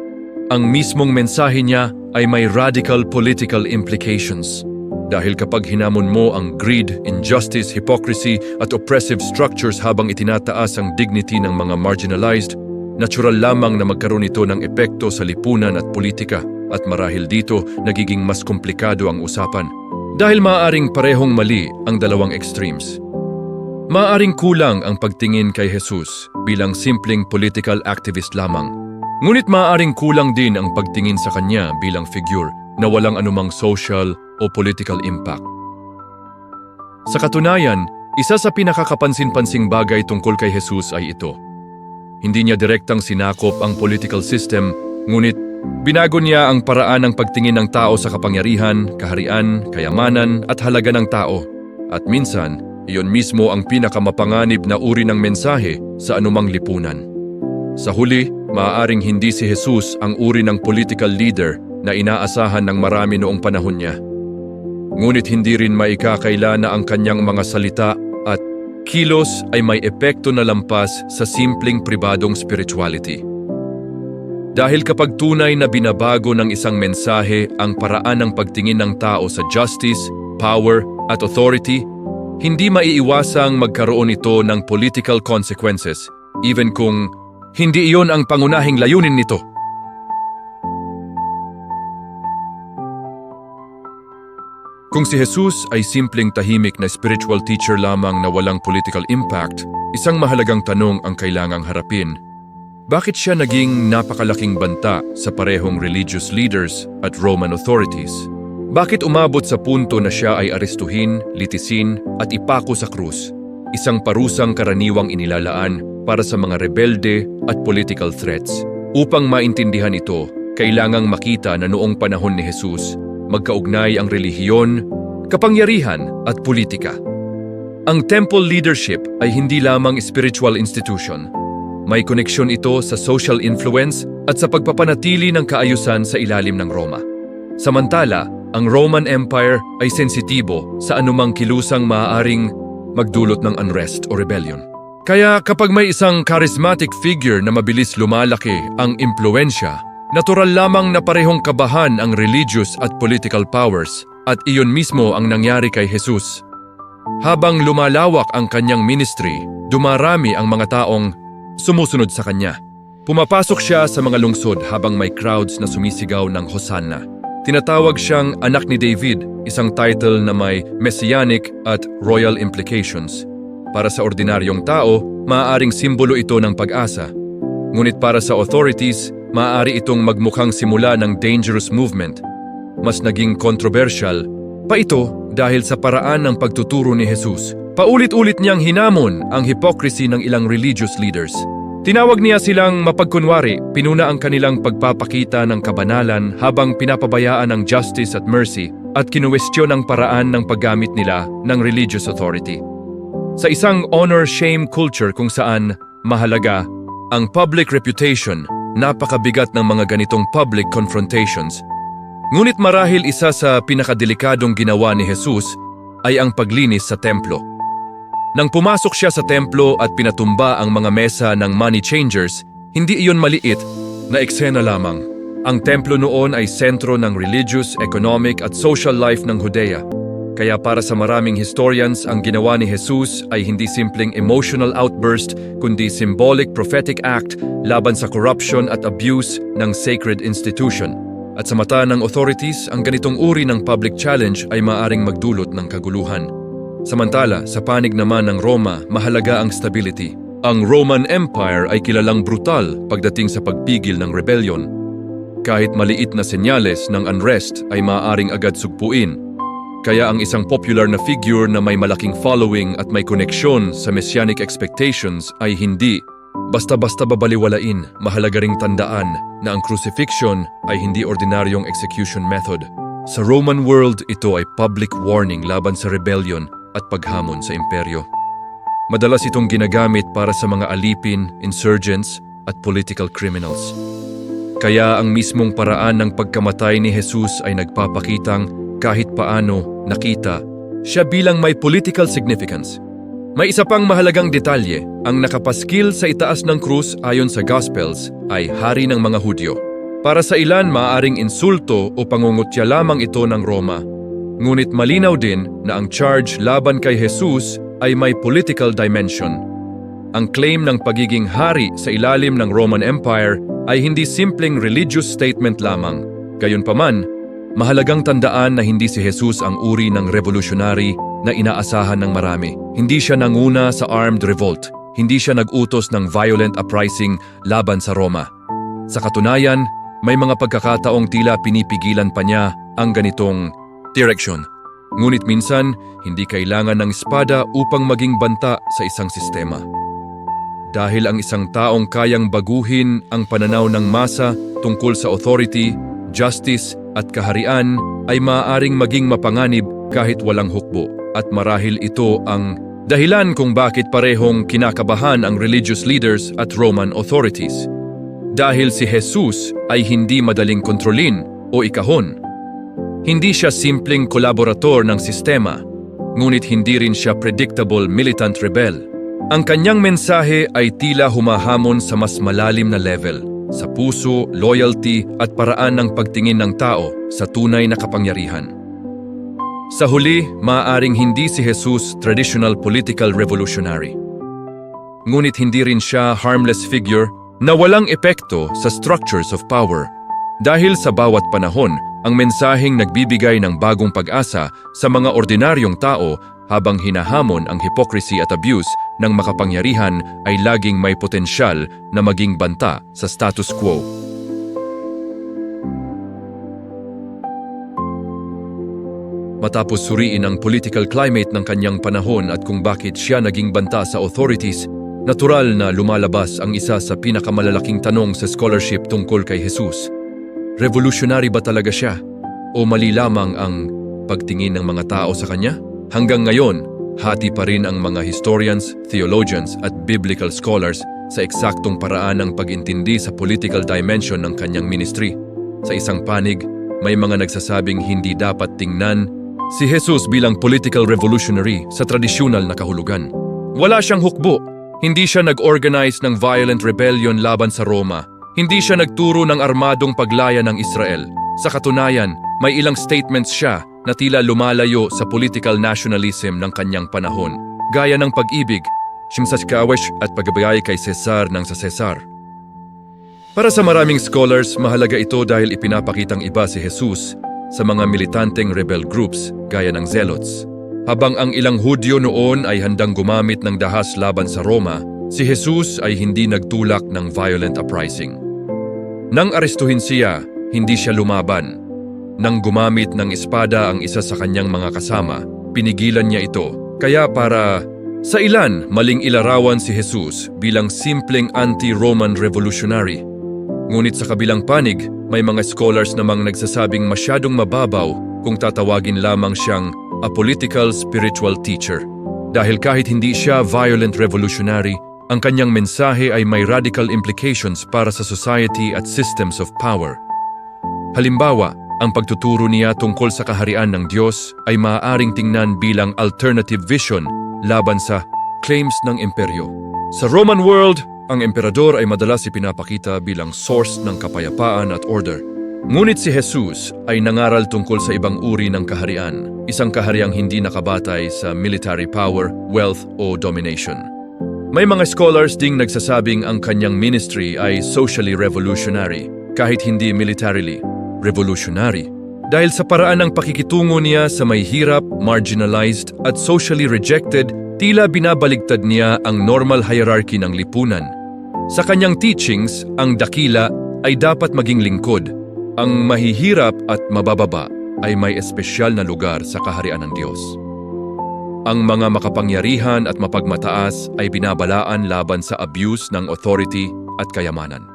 ang mismong mensahe niya ay may radical political implications. Dahil kapag hinamon mo ang greed, injustice, hypocrisy at oppressive structures habang itinataas ang dignity ng mga marginalized, natural lamang na magkaroon ito ng epekto sa lipunan at politika, at marahil dito nagiging mas komplikado ang usapan. Dahil maaaring parehong mali ang dalawang extremes. Maaaring kulang ang pagtingin kay Jesus bilang simpleng political activist lamang. Ngunit maaaring kulang din ang pagtingin sa kanya bilang figure na walang anumang social o political impact. Sa katunayan, isa sa pinakakapansin-pansing bagay tungkol kay Jesus ay ito. Hindi niya direktang sinakop ang political system, ngunit binago niya ang paraan ng pagtingin ng tao sa kapangyarihan, kaharian, kayamanan at halaga ng tao. At minsan, iyon mismo ang pinakamapanganib na uri ng mensahe sa anumang lipunan. Sa huli, maaaring hindi si Jesus ang uri ng political leader na inaasahan ng marami noong panahon niya. Ngunit hindi rin maikakaila na ang kanyang mga salita at kilos ay may epekto na lampas sa simpleng pribadong spirituality. Dahil kapag tunay na binabago ng isang mensahe ang paraan ng pagtingin ng tao sa justice, power at authority, hindi maiiwasang magkaroon ito ng political consequences, even kung hindi iyon ang pangunahing layunin nito. Kung si Jesus ay simpleng tahimik na spiritual teacher lamang na walang political impact, isang mahalagang tanong ang kailangang harapin. Bakit siya naging napakalaking banta sa parehong religious leaders at Roman authorities? Bakit umabot sa punto na siya ay arestuhin, litisin at ipako sa krus? Isang parusang karaniwang inilalaan para sa mga rebelde at political threats. Upang maintindihan ito, kailangang makita na noong panahon ni Jesus, magkaugnay ang relihiyon, kapangyarihan at politika. Ang temple leadership ay hindi lamang spiritual institution. May koneksyon ito sa social influence at sa pagpapanatili ng kaayusan sa ilalim ng Roma. Samantala, ang Roman Empire ay sensitibo sa anumang kilusang maaaring magdulot ng unrest o rebellion. Kaya kapag may isang charismatic figure na mabilis lumalaki ang impluensya, natural lamang na parehong kabahan ang religious at political powers at iyon mismo ang nangyari kay Jesus. Habang lumalawak ang kanyang ministry, dumarami ang mga taong sumusunod sa kanya. Pumapasok siya sa mga lungsod habang may crowds na sumisigaw ng Hosanna. Tinatawag siyang anak ni David, isang title na may messianic at royal implications. Para sa ordinaryong tao, maaaring simbolo ito ng pag-asa. Ngunit para sa authorities, maaari itong magmukhang simula ng dangerous movement. Mas naging controversial pa ito dahil sa paraan ng pagtuturo ni Jesus. Paulit-ulit niyang hinamon ang hypocrisy ng ilang religious leaders. Tinawag niya silang mapagkunwari, pinuna ang kanilang pagpapakita ng kabanalan habang pinapabayaan ang justice at mercy at kinuwestiyon ang paraan ng paggamit nila ng religious authority. Sa isang honor-shame culture kung saan mahalaga ang public reputation, napakabigat ng mga ganitong public confrontations. Ngunit marahil isa sa pinakadelikadong ginawa ni Jesus ay ang paglinis sa templo. Nang pumasok siya sa templo at pinatumba ang mga mesa ng money changers, hindi iyon maliit na eksena lamang. Ang templo noon ay sentro ng religious, economic at social life ng Judea. Kaya para sa maraming historians, ang ginawa ni Jesus ay hindi simpleng emotional outburst, kundi symbolic prophetic act laban sa corruption at abuse ng sacred institution. At sa mata ng authorities, ang ganitong uri ng public challenge ay maaaring magdulot ng kaguluhan. Samantala, sa panig naman ng Roma, mahalaga ang stability. Ang Roman Empire ay kilalang brutal pagdating sa pagpigil ng rebellion. Kahit maliit na senyales ng unrest ay maaaring agad sugpuin. Kaya ang isang popular na figure na may malaking following at may koneksyon sa messianic expectations ay hindi basta-basta babaliwalain. Mahalaga ring tandaan na ang crucifixion ay hindi ordinaryong execution method. Sa Roman world, ito ay public warning laban sa rebellion at paghamon sa imperyo. Madalas itong ginagamit para sa mga alipin, insurgents at political criminals. Kaya ang mismong paraan ng pagkamatay ni Jesus ay nagpapakitang kahit paano nakita siya bilang may political significance. May isa pang mahalagang detalye, ang nakapaskil sa itaas ng krus ayon sa Gospels ay hari ng mga Hudyo. Para sa ilan, maaaring insulto o pangungutya lamang ito ng Roma. Ngunit malinaw din na ang charge laban kay Jesus ay may political dimension. Ang claim ng pagiging hari sa ilalim ng Roman Empire ay hindi simpleng religious statement lamang. Gayunpaman, mahalagang tandaan na hindi si Jesus ang uri ng revolutionary na inaasahan ng marami. Hindi siya nanguna sa armed revolt. Hindi siya nag-utos ng violent uprising laban sa Roma. Sa katunayan, may mga pagkakataong tila pinipigilan pa niya ang ganitong direksyon. Ngunit minsan, hindi kailangan ng espada upang maging banta sa isang sistema. Dahil ang isang taong kayang baguhin ang pananaw ng masa tungkol sa authority, justice at kaharian ay maaaring maging mapanganib kahit walang hukbo. At marahil ito ang dahilan kung bakit parehong kinakabahan ang religious leaders at Roman authorities. Dahil si Jesus ay hindi madaling kontrolin o ikahon. Hindi siya simpleng kolaborator ng sistema, ngunit hindi rin siya predictable militant rebel. Ang kanyang mensahe ay tila humahamon sa mas malalim na level, sa puso, loyalty at paraan ng pagtingin ng tao sa tunay na kapangyarihan. Sa huli, maaaring hindi si Jesus traditional political revolutionary. Ngunit hindi rin siya harmless figure na walang epekto sa structures of power. Dahil sa bawat panahon, ang mensaheng nagbibigay ng bagong pag-asa sa mga ordinaryong tao habang hinahamon ang hypocrisy at abuse ng makapangyarihan ay laging may potensyal na maging banta sa status quo. Matapos suriin ang political climate ng kanyang panahon at kung bakit siya naging banta sa authorities, natural na lumalabas ang isa sa pinakamalalaking tanong sa scholarship tungkol kay Jesus. Revolutionary ba talaga siya? O mali lamang ang pagtingin ng mga tao sa kanya? Hanggang ngayon, hati pa rin ang mga historians, theologians at biblical scholars sa eksaktong paraan ng pag-intindi sa political dimension ng kanyang ministry. Sa isang panig, may mga nagsasabing hindi dapat tingnan si Jesus bilang political revolutionary sa tradisyonal na kahulugan. Wala siyang hukbo. Hindi siya nag-organize ng violent rebellion laban sa Roma. Hindi siya nagturo ng armadong paglaya ng Israel. Sa katunayan, may ilang statements siya na tila lumalayo sa political nationalism ng kanyang panahon, gaya ng pag-ibig, simsaskawesh at pagbabay kay Cesar ng sa Cesar. Para sa maraming scholars, mahalaga ito dahil ipinapakitang iba si Jesus sa mga militanteng rebel groups gaya ng Zealots. Habang ang ilang Hudyo noon ay handang gumamit ng dahas laban sa Roma, si Jesus ay hindi nagtulak ng violent uprising. Nang arestuhin siya, hindi siya lumaban. Nang gumamit ng espada ang isa sa kanyang mga kasama, pinigilan niya ito. Kaya para sa ilan, maling ilarawan si Jesus bilang simpleng anti-Roman revolutionary. Ngunit sa kabilang panig, may mga scholars namang nagsasabing masyadong mababaw kung tatawagin lamang siyang a political spiritual teacher. Dahil kahit hindi siya violent revolutionary, ang kanyang mensahe ay may radical implications para sa society at systems of power. Halimbawa, ang pagtuturo niya tungkol sa kaharian ng Diyos ay maaaring tingnan bilang alternative vision laban sa claims ng imperyo. Sa Roman world, ang emperador ay madalas ipinapakita bilang source ng kapayapaan at order. Ngunit si Jesus ay nangaral tungkol sa ibang uri ng kaharian, isang kahariang hindi nakabatay sa military power, wealth o domination. May mga scholars ding nagsasabing ang kanyang ministry ay socially revolutionary, kahit hindi militarily revolutionary. Dahil sa paraan ng pakikitungo niya sa may hirap, marginalized at socially rejected, tila binabaligtad niya ang normal hierarchy ng lipunan. Sa kanyang teachings, ang dakila ay dapat maging lingkod. Ang mahihirap at mabababa ay may espesyal na lugar sa kaharian ng Diyos. Ang mga makapangyarihan at mapagmataas ay binabalaan laban sa abuse ng authority at kayamanan.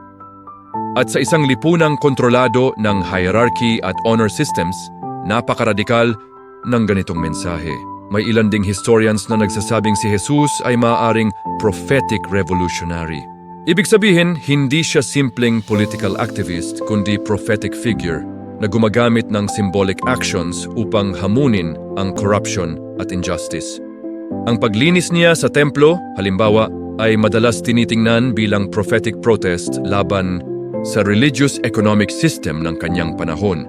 At sa isang lipunang kontrolado ng hierarchy at honor systems, napakaradikal ng ganitong mensahe. May ilan ding historians na nagsasabing si Jesus ay maaaring prophetic revolutionary. Ibig sabihin, hindi siya simpleng political activist kundi prophetic figure na gumagamit ng symbolic actions upang hamunin ang corruption at injustice. Ang paglinis niya sa templo, halimbawa, ay madalas tinitingnan bilang prophetic protest laban sa religious economic system ng kanyang panahon.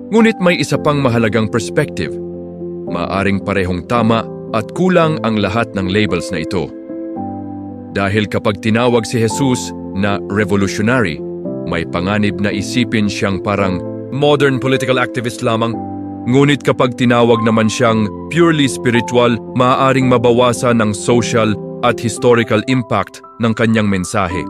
Ngunit may isa pang mahalagang perspective. Maaring parehong tama at kulang ang lahat ng labels na ito. Dahil kapag tinawag si Jesus na revolutionary, may panganib na isipin siyang parang modern political activist lamang. Ngunit kapag tinawag naman siyang purely spiritual, maaaring mabawasan ng social at historical impact ng kanyang mensahe.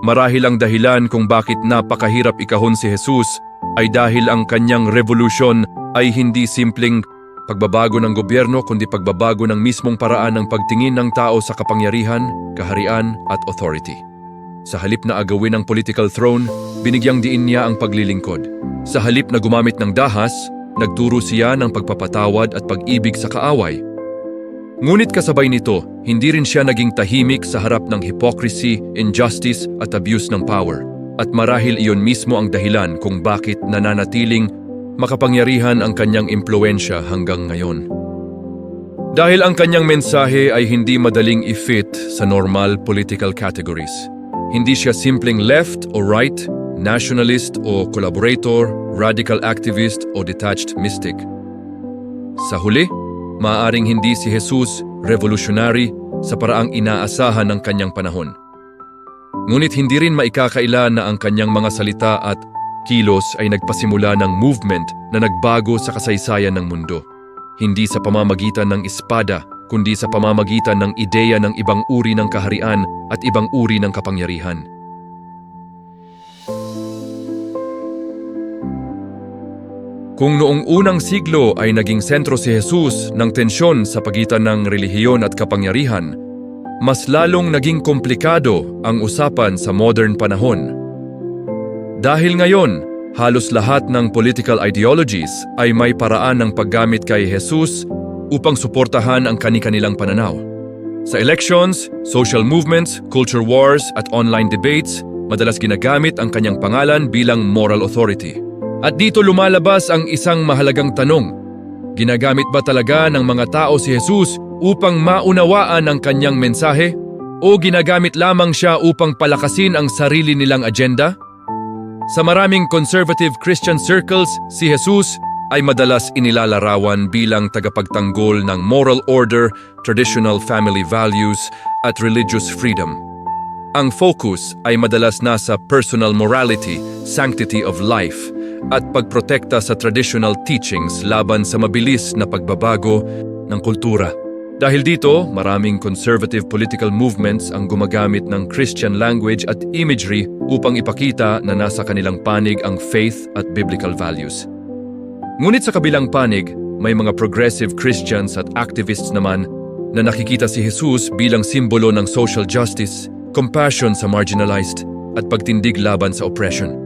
Marahil ang dahilan kung bakit napakahirap ikahon si Jesus ay dahil ang kanyang revolusyon ay hindi simpleng pagbabago ng gobyerno kundi pagbabago ng mismong paraan ng pagtingin ng tao sa kapangyarihan, kaharian at authority. Sa halip na agawin ang political throne, binigyang diin niya ang paglilingkod. Sa halip na gumamit ng dahas, nagturo siya ng pagpapatawad at pag-ibig sa kaaway. Ngunit kasabay nito, hindi rin siya naging tahimik sa harap ng hypocrisy, injustice at abuse ng power. At marahil iyon mismo ang dahilan kung bakit nananatiling makapangyarihan ang kanyang impluensya hanggang ngayon. Dahil ang kanyang mensahe ay hindi madaling i-fit sa normal political categories. Hindi siya simpleng left o right, nationalist o collaborator, radical activist o detached mystic. Sa huli, maaaring hindi si Jesus revolutionary sa paraang inaasahan ng kanyang panahon. Ngunit hindi rin maikakaila na ang kanyang mga salita at kilos ay nagpasimula ng movement na nagbago sa kasaysayan ng mundo. Hindi sa pamamagitan ng espada, kundi sa pamamagitan ng ideya ng ibang uri ng kaharian at ibang uri ng kapangyarihan. Kung noong unang siglo ay naging sentro si Jesus ng tensyon sa pagitan ng relihiyon at kapangyarihan, mas lalong naging komplikado ang usapan sa modern panahon. Dahil ngayon, halos lahat ng political ideologies ay may paraan ng paggamit kay Jesus upang suportahan ang kani-kanilang pananaw. Sa elections, social movements, culture wars at online debates, madalas ginagamit ang kanyang pangalan bilang moral authority. At dito lumalabas ang isang mahalagang tanong. Ginagamit ba talaga ng mga tao si Jesus upang maunawaan ang kanyang mensahe? O ginagamit lamang siya upang palakasin ang sarili nilang agenda? Sa maraming conservative Christian circles, si Jesus ay madalas inilalarawan bilang tagapagtanggol ng moral order, traditional family values, at religious freedom. Ang focus ay madalas nasa personal morality, sanctity of life, at pagprotekta sa traditional teachings laban sa mabilis na pagbabago ng kultura. Dahil dito, maraming conservative political movements ang gumagamit ng Christian language at imagery upang ipakita na nasa kanilang panig ang faith at biblical values. Ngunit sa kabilang panig, may mga progressive Christians at activists naman na nakikita si Jesus bilang simbolo ng social justice, compassion sa marginalized, at pagtindig laban sa oppression.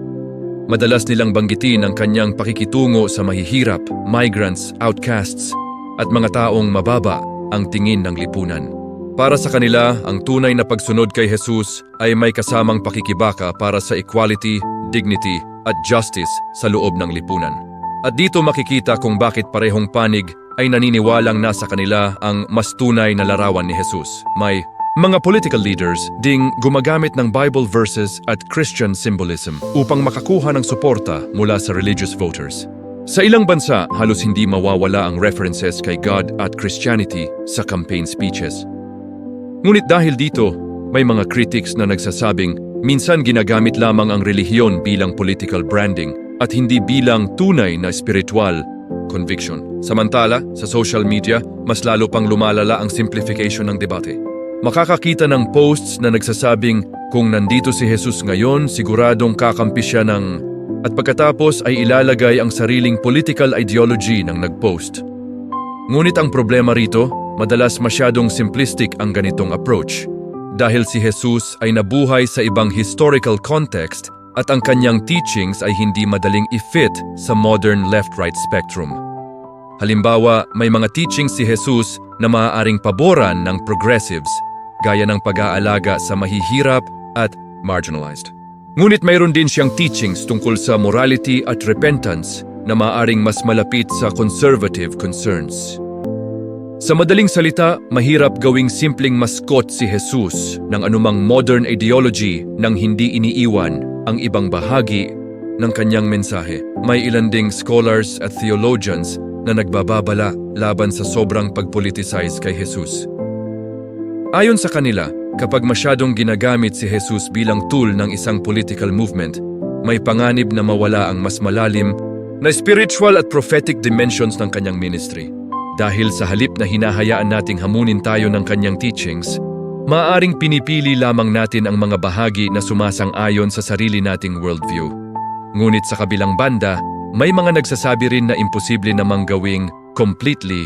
Madalas nilang banggitin ang kanyang pakikitungo sa mahihirap, migrants, outcasts, at mga taong mababa ang tingin ng lipunan. Para sa kanila, ang tunay na pagsunod kay Jesus ay may kasamang pakikibaka para sa equality, dignity, at justice sa loob ng lipunan. At dito makikita kung bakit parehong panig ay naniniwalang nasa kanila ang mas tunay na larawan ni Jesus. May mga political leaders ding gumagamit ng Bible verses at Christian symbolism upang makakuha ng suporta mula sa religious voters. Sa ilang bansa, halos hindi mawawala ang references kay God at Christianity sa campaign speeches. Ngunit dahil dito, may mga critics na nagsasabing minsan ginagamit lamang ang relihiyon bilang political branding at hindi bilang tunay na spiritual conviction. Samantala, sa social media, mas lalo pang lumalala ang simplification ng debate. Makakakita ng posts na nagsasabing kung nandito si Jesus ngayon, siguradong kakampi siya ng... At pagkatapos ay ilalagay ang sariling political ideology ng nagpost. Ngunit ang problema rito, madalas masyadong simplistic ang ganitong approach. Dahil si Jesus ay nabuhay sa ibang historical context at ang kanyang teachings ay hindi madaling i-fit sa modern left-right spectrum. Halimbawa, may mga teachings si Jesus na maaaring paboran ng progressives, gaya ng pag-aalaga sa mahihirap at marginalized. Ngunit mayroon din siyang teachings tungkol sa morality at repentance na maaaring mas malapit sa conservative concerns. Sa madaling salita, mahirap gawing simpleng maskot si Jesus ng anumang modern ideology nang hindi iniiwan ang ibang bahagi ng kanyang mensahe. May ilan ding scholars at theologians na nagbababala laban sa sobrang pagpoliticize kay Jesus. Ayon sa kanila, kapag masyadong ginagamit si Jesus bilang tool ng isang political movement, may panganib na mawala ang mas malalim na spiritual at prophetic dimensions ng kanyang ministry. Dahil sa halip na hinahayaan nating hamunin tayo ng kanyang teachings, maaaring pinipili lamang natin ang mga bahagi na sumasang-ayon sa sarili nating worldview. Ngunit sa kabilang banda, may mga nagsasabi rin na imposible namang gawing completely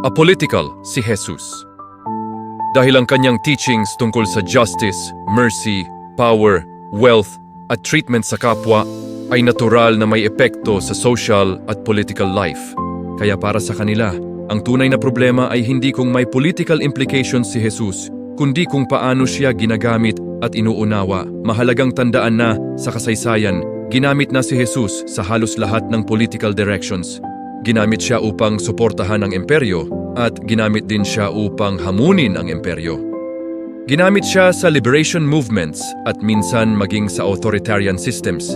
apolitical si Jesus. Dahil ang kanyang teachings tungkol sa justice, mercy, power, wealth at treatment sa kapwa ay natural na may epekto sa social at political life. Kaya para sa kanila, ang tunay na problema ay hindi kung may political implications si Jesus, kundi kung paano siya ginagamit at inuunawa. Mahalagang tandaan na sa kasaysayan, ginamit na si Jesus sa halos lahat ng political directions. Ginamit siya upang suportahan ang imperyo at ginamit din siya upang hamunin ang imperyo. Ginamit siya sa liberation movements at minsan maging sa authoritarian systems.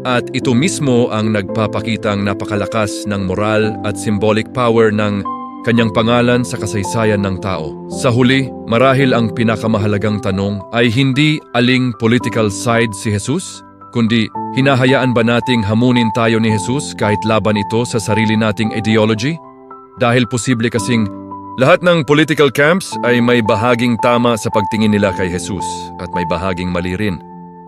At ito mismo ang nagpapakitang napakalakas ng moral at symbolic power ng kanyang pangalan sa kasaysayan ng tao. Sa huli, marahil ang pinakamahalagang tanong ay hindi aling political side si Jesus, kundi hinahayaan ba nating hamunin tayo ni Jesus kahit laban ito sa sarili nating ideology? Dahil posible kasing lahat ng political camps ay may bahaging tama sa pagtingin nila kay Jesus at may bahaging mali rin.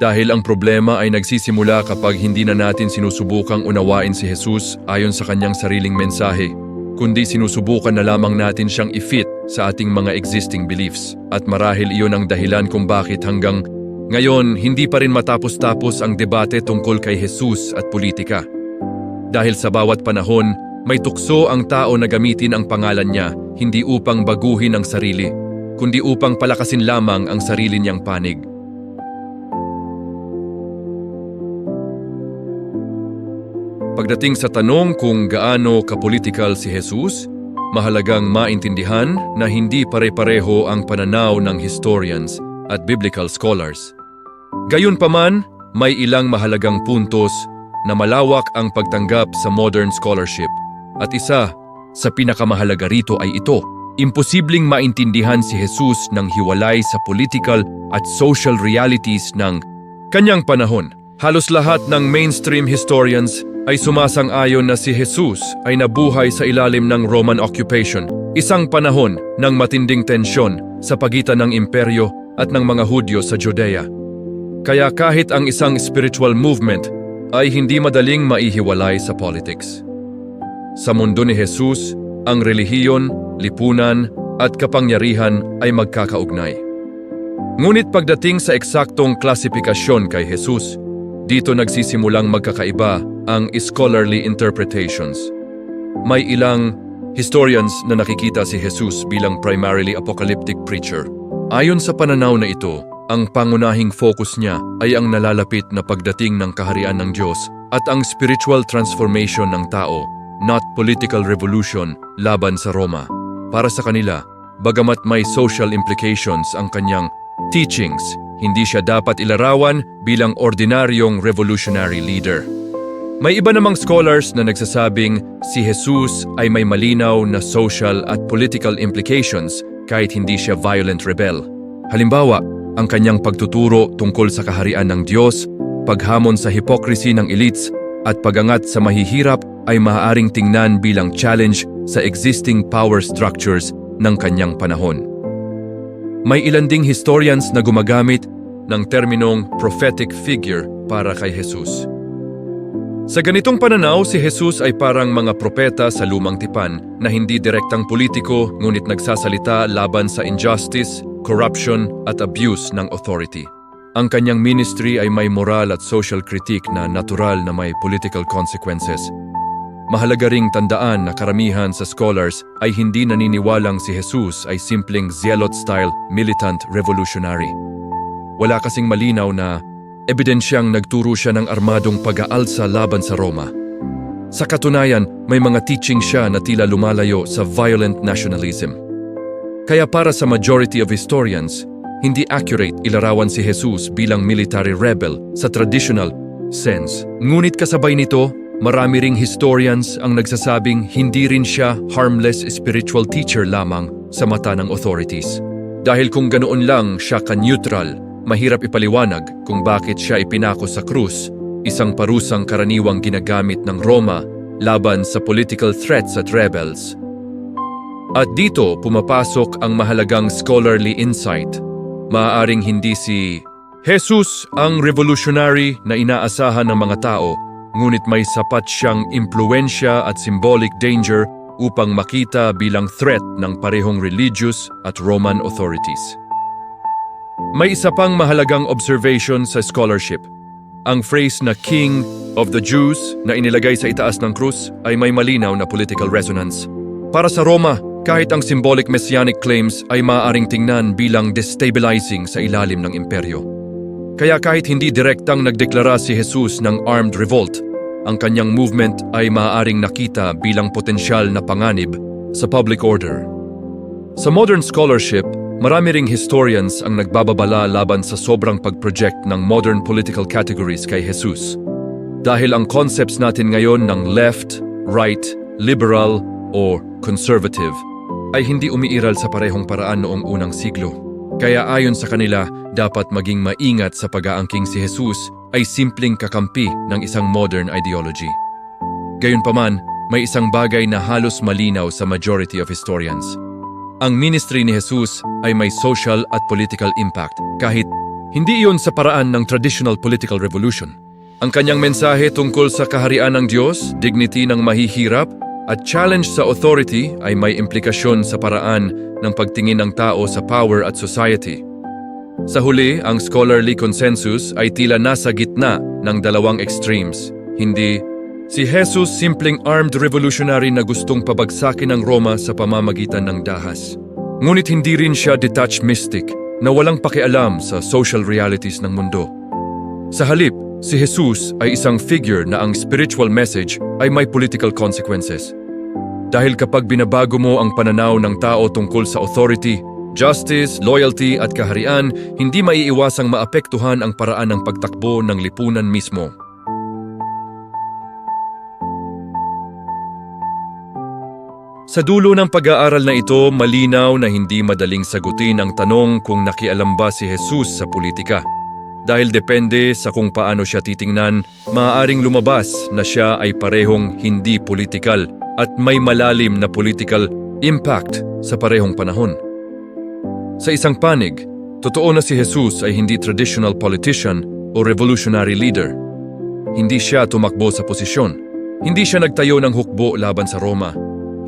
Dahil ang problema ay nagsisimula kapag hindi na natin sinusubukang unawain si Jesus ayon sa kanyang sariling mensahe, kundi sinusubukan na lamang natin siyang i-fit sa ating mga existing beliefs. At marahil iyon ang dahilan kung bakit hanggang ngayon hindi pa rin matapos-tapos ang debate tungkol kay Jesus at politika. Dahil sa bawat panahon, may tukso ang tao na gamitin ang pangalan niya hindi upang baguhin ang sarili, kundi upang palakasin lamang ang sarili niyang panig. Pagdating sa tanong kung gaano kapolitikal si Jesus, mahalagang maintindihan na hindi pare-pareho ang pananaw ng historians at biblical scholars. Gayunpaman, may ilang mahalagang puntos na malawak ang pagtanggap sa modern scholarship. At isa sa pinakamahalaga rito ay ito: imposibleng maintindihan si Jesus ng hiwalay sa political at social realities ng kanyang panahon. Halos lahat ng mainstream historians ay sumasang-ayon na si Jesus ay nabuhay sa ilalim ng Roman occupation, isang panahon ng matinding tensyon sa pagitan ng imperyo at ng mga Hudyo sa Judea. Kaya kahit ang isang spiritual movement ay hindi madaling maihiwalay sa politics. Sa mundo ni Jesus, ang relihiyon, lipunan at kapangyarihan ay magkakaugnay. Ngunit pagdating sa eksaktong klasifikasyon kay Jesus, dito nagsisimulang magkakaiba ang scholarly interpretations. May ilang historians na nakikita si Jesus bilang primarily apocalyptic preacher. Ayon sa pananaw na ito, ang pangunahing focus niya ay ang nalalapit na pagdating ng kaharian ng Diyos at ang spiritual transformation ng tao, not political revolution laban sa Roma. Para sa kanila, bagamat may social implications ang kanyang teachings, hindi siya dapat ilarawan bilang ordinaryong revolutionary leader. May iba namang scholars na nagsasabing si Jesus ay may malinaw na social at political implications kahit hindi siya violent rebel. Halimbawa, ang kanyang pagtuturo tungkol sa kaharian ng Diyos, paghamon sa hypocrisy ng elites, at pagangat sa mahihirap ay maaaring tingnan bilang challenge sa existing power structures ng kanyang panahon. May ilan ding historians na gumagamit ng terminong prophetic figure para kay Jesus. Sa ganitong pananaw, si Jesus ay parang mga propeta sa lumang tipan na hindi direktang politiko ngunit nagsasalita laban sa injustice, corruption at abuse ng authority. Ang kanyang ministry ay may moral at social critique na natural na may political consequences. Mahalaga ring tandaan na karamihan sa scholars ay hindi naniniwalang si Jesus ay simpleng zealot-style militant revolutionary. Wala kasing malinaw na ebidensyang nagturo siya ng armadong pag-aalsa laban sa Roma. Sa katunayan, may mga teaching siya na tila lumalayo sa violent nationalism. Kaya para sa majority of historians, hindi accurate ilarawan si Jesus bilang military rebel sa traditional sense. Ngunit kasabay nito, marami ring historians ang nagsasabing hindi rin siya harmless spiritual teacher lamang sa mata ng authorities. Dahil kung ganoon lang siya ka-neutral, mahirap ipaliwanag kung bakit siya ipinako sa krus, isang parusang karaniwang ginagamit ng Roma laban sa political threats at rebels. At dito pumapasok ang mahalagang scholarly insight. Maaaring hindi si Jesus ang revolutionary na inaasahan ng mga tao, ngunit may sapat siyang impluensya at symbolic danger upang makita bilang threat ng parehong religious at Roman authorities. May isa pang mahalagang observation sa scholarship. Ang phrase na King of the Jews na inilagay sa itaas ng krus ay may malinaw na political resonance. Para sa Roma, kahit ang symbolic messianic claims ay maaaring tingnan bilang destabilizing sa ilalim ng imperyo. Kaya kahit hindi direktang nagdeklara si Jesus ng armed revolt, ang kanyang movement ay maaaring nakita bilang potensyal na panganib sa public order. Sa modern scholarship, marami ring historians ang nagbababala laban sa sobrang pag-project ng modern political categories kay Jesus. Dahil ang concepts natin ngayon ng left, right, liberal, or conservative ay hindi umiiral sa parehong paraan noong unang siglo. Kaya ayon sa kanila, dapat maging maingat sa pag-aangking si Jesus ay simpleng kakampi ng isang modern ideology. Gayunpaman, may isang bagay na halos malinaw sa majority of historians. Ang ministry ni Jesus ay may social at political impact kahit hindi iyon sa paraan ng traditional political revolution. Ang kanyang mensahe tungkol sa kaharian ng Diyos, dignity ng mahihirap, at challenge sa authority ay may implikasyon sa paraan ng pagtingin ng tao sa power at society. Sa huli, ang scholarly consensus ay tila nasa gitna ng dalawang extremes. Hindi si Jesus simpleng armed revolutionary na gustong pabagsakin ang Roma sa pamamagitan ng dahas. Ngunit hindi rin siya detached mystic na walang pakialam sa social realities ng mundo. Sa halip, si Jesus ay isang figure na ang spiritual message ay may political consequences. Dahil kapag binabago mo ang pananaw ng tao tungkol sa authority, justice, loyalty at kaharian, hindi maiiwasang maapektuhan ang paraan ng pagtakbo ng lipunan mismo. Sa dulo ng pag-aaral na ito, malinaw na hindi madaling sagutin ang tanong kung nakialam ba si Jesus sa politika. Dahil depende sa kung paano siya titingnan, maaaring lumabas na siya ay parehong hindi politikal at may malalim na political impact sa parehong panahon. Sa isang panig, totoo na si Jesus ay hindi traditional politician o revolutionary leader. Hindi siya tumakbo sa posisyon. Hindi siya nagtayo ng hukbo laban sa Roma.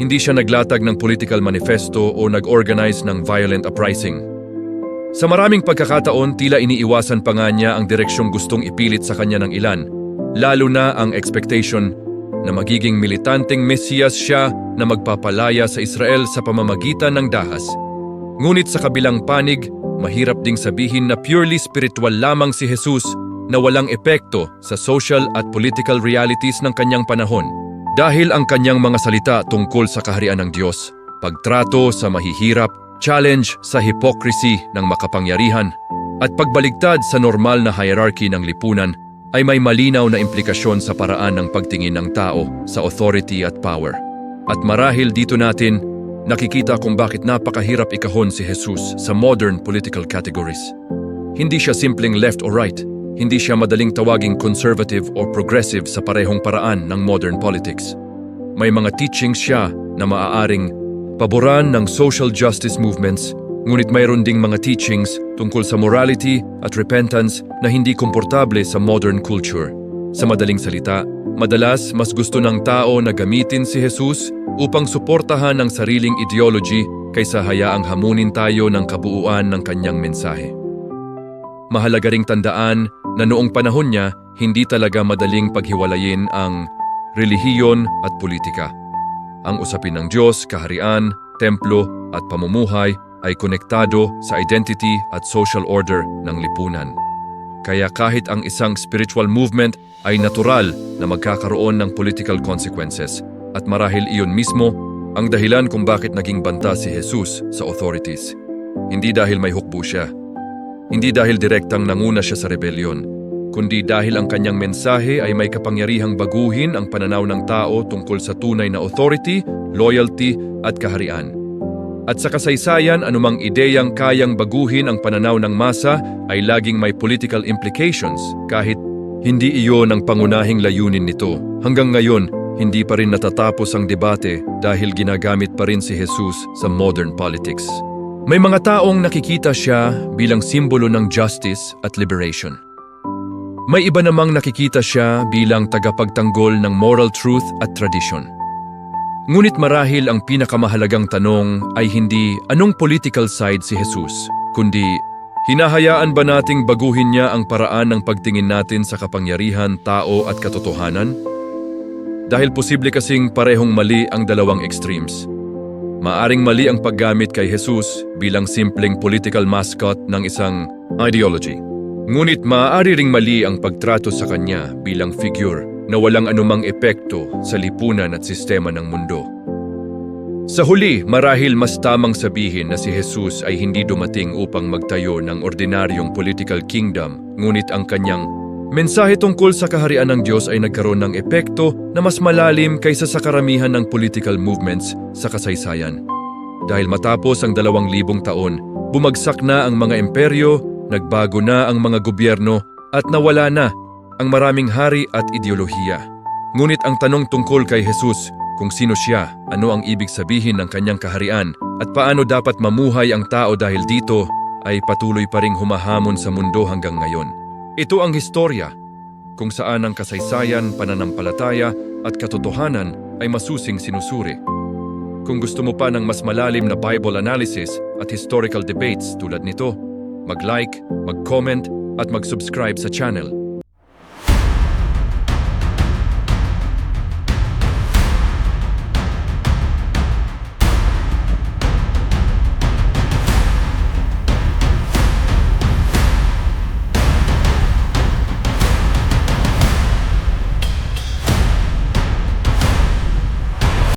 Hindi siya naglatag ng political manifesto o nag-organize ng violent uprising. Sa maraming pagkakataon, tila iniiwasan pa nga niya ang direksyong gustong ipilit sa kanya ng ilan, lalo na ang expectation na magiging militanteng mesiyas siya na magpapalaya sa Israel sa pamamagitan ng dahas. Ngunit sa kabilang panig, mahirap ding sabihin na purely spiritual lamang si Jesus na walang epekto sa social at political realities ng kanyang panahon. Dahil ang kanyang mga salita tungkol sa kaharian ng Diyos, pagtrato sa mahihirap, challenge sa hypocrisy ng makapangyarihan, at pagbaligtad sa normal na hierarchy ng lipunan ay may malinaw na implikasyon sa paraan ng pagtingin ng tao sa authority at power. At marahil dito natin nakikita kung bakit napakahirap ikahon si Jesus sa modern political categories. Hindi siya simpleng left or right. Hindi siya madaling tawaging conservative or progressive sa parehong paraan ng modern politics. May mga teachings siya na maaaring paboran ng social justice movements, ngunit mayroon ding mga teachings tungkol sa morality at repentance na hindi komportable sa modern culture. Sa madaling salita, madalas mas gusto ng tao na gamitin si Jesus upang suportahan ang sariling ideology kaysa hayaang hamunin tayo ng kabuuan ng kanyang mensahe. Mahalaga ring tandaan na noong panahon niya, hindi talaga madaling paghiwalayin ang relihiyon at politika. Ang usapin ng Diyos, kaharian, templo at pamumuhay ay konektado sa identity at social order ng lipunan. Kaya kahit ang isang spiritual movement ay natural na magkakaroon ng political consequences at marahil iyon mismo ang dahilan kung bakit naging banta si Jesus sa authorities. Hindi dahil may hukbo siya. Hindi dahil direktang nanguna siya sa rebellion, kundi dahil ang kanyang mensahe ay may kapangyarihang baguhin ang pananaw ng tao tungkol sa tunay na authority, loyalty at kaharian. At sa kasaysayan, anumang ideyang kayang baguhin ang pananaw ng masa ay laging may political implications kahit hindi iyon ang pangunahing layunin nito. Hanggang ngayon, hindi pa rin natatapos ang debate dahil ginagamit pa rin si Jesus sa modern politics. May mga taong nakikita siya bilang simbolo ng justice at liberation. May iba namang nakikita siya bilang tagapagtanggol ng moral truth at tradition. Ngunit marahil ang pinakamahalagang tanong ay hindi anong political side si Jesus, kundi hinahayaan ba nating baguhin niya ang paraan ng pagtingin natin sa kapangyarihan, tao at katotohanan? Dahil posible kasing parehong mali ang dalawang extremes. Maaring mali ang paggamit kay Jesus bilang simpleng political mascot ng isang ideology. Ngunit maaari ring mali ang pagtrato sa kanya bilang figure na walang anumang epekto sa lipunan at sistema ng mundo. Sa huli, marahil mas tamang sabihin na si Jesus ay hindi dumating upang magtayo ng ordinaryong political kingdom, ngunit ang kanyang mensahe tungkol sa kaharian ng Diyos ay nagkaroon ng epekto na mas malalim kaysa sa karamihan ng political movements sa kasaysayan. Dahil matapos ang 2,000 taon, bumagsak na ang mga imperyo, nagbago na ang mga gobyerno at nawala na ang maraming hari at ideolohiya. Ngunit ang tanong tungkol kay Jesus, kung sino siya, ano ang ibig sabihin ng kanyang kaharian, at paano dapat mamuhay ang tao dahil dito, ay patuloy pa ring humahamon sa mundo hanggang ngayon. Ito ang historya, kung saan ang kasaysayan, pananampalataya at katotohanan ay masusing sinusuri. Kung gusto mo pa ng mas malalim na Bible analysis at historical debates tulad nito, mag-like, mag-comment at mag-subscribe sa channel.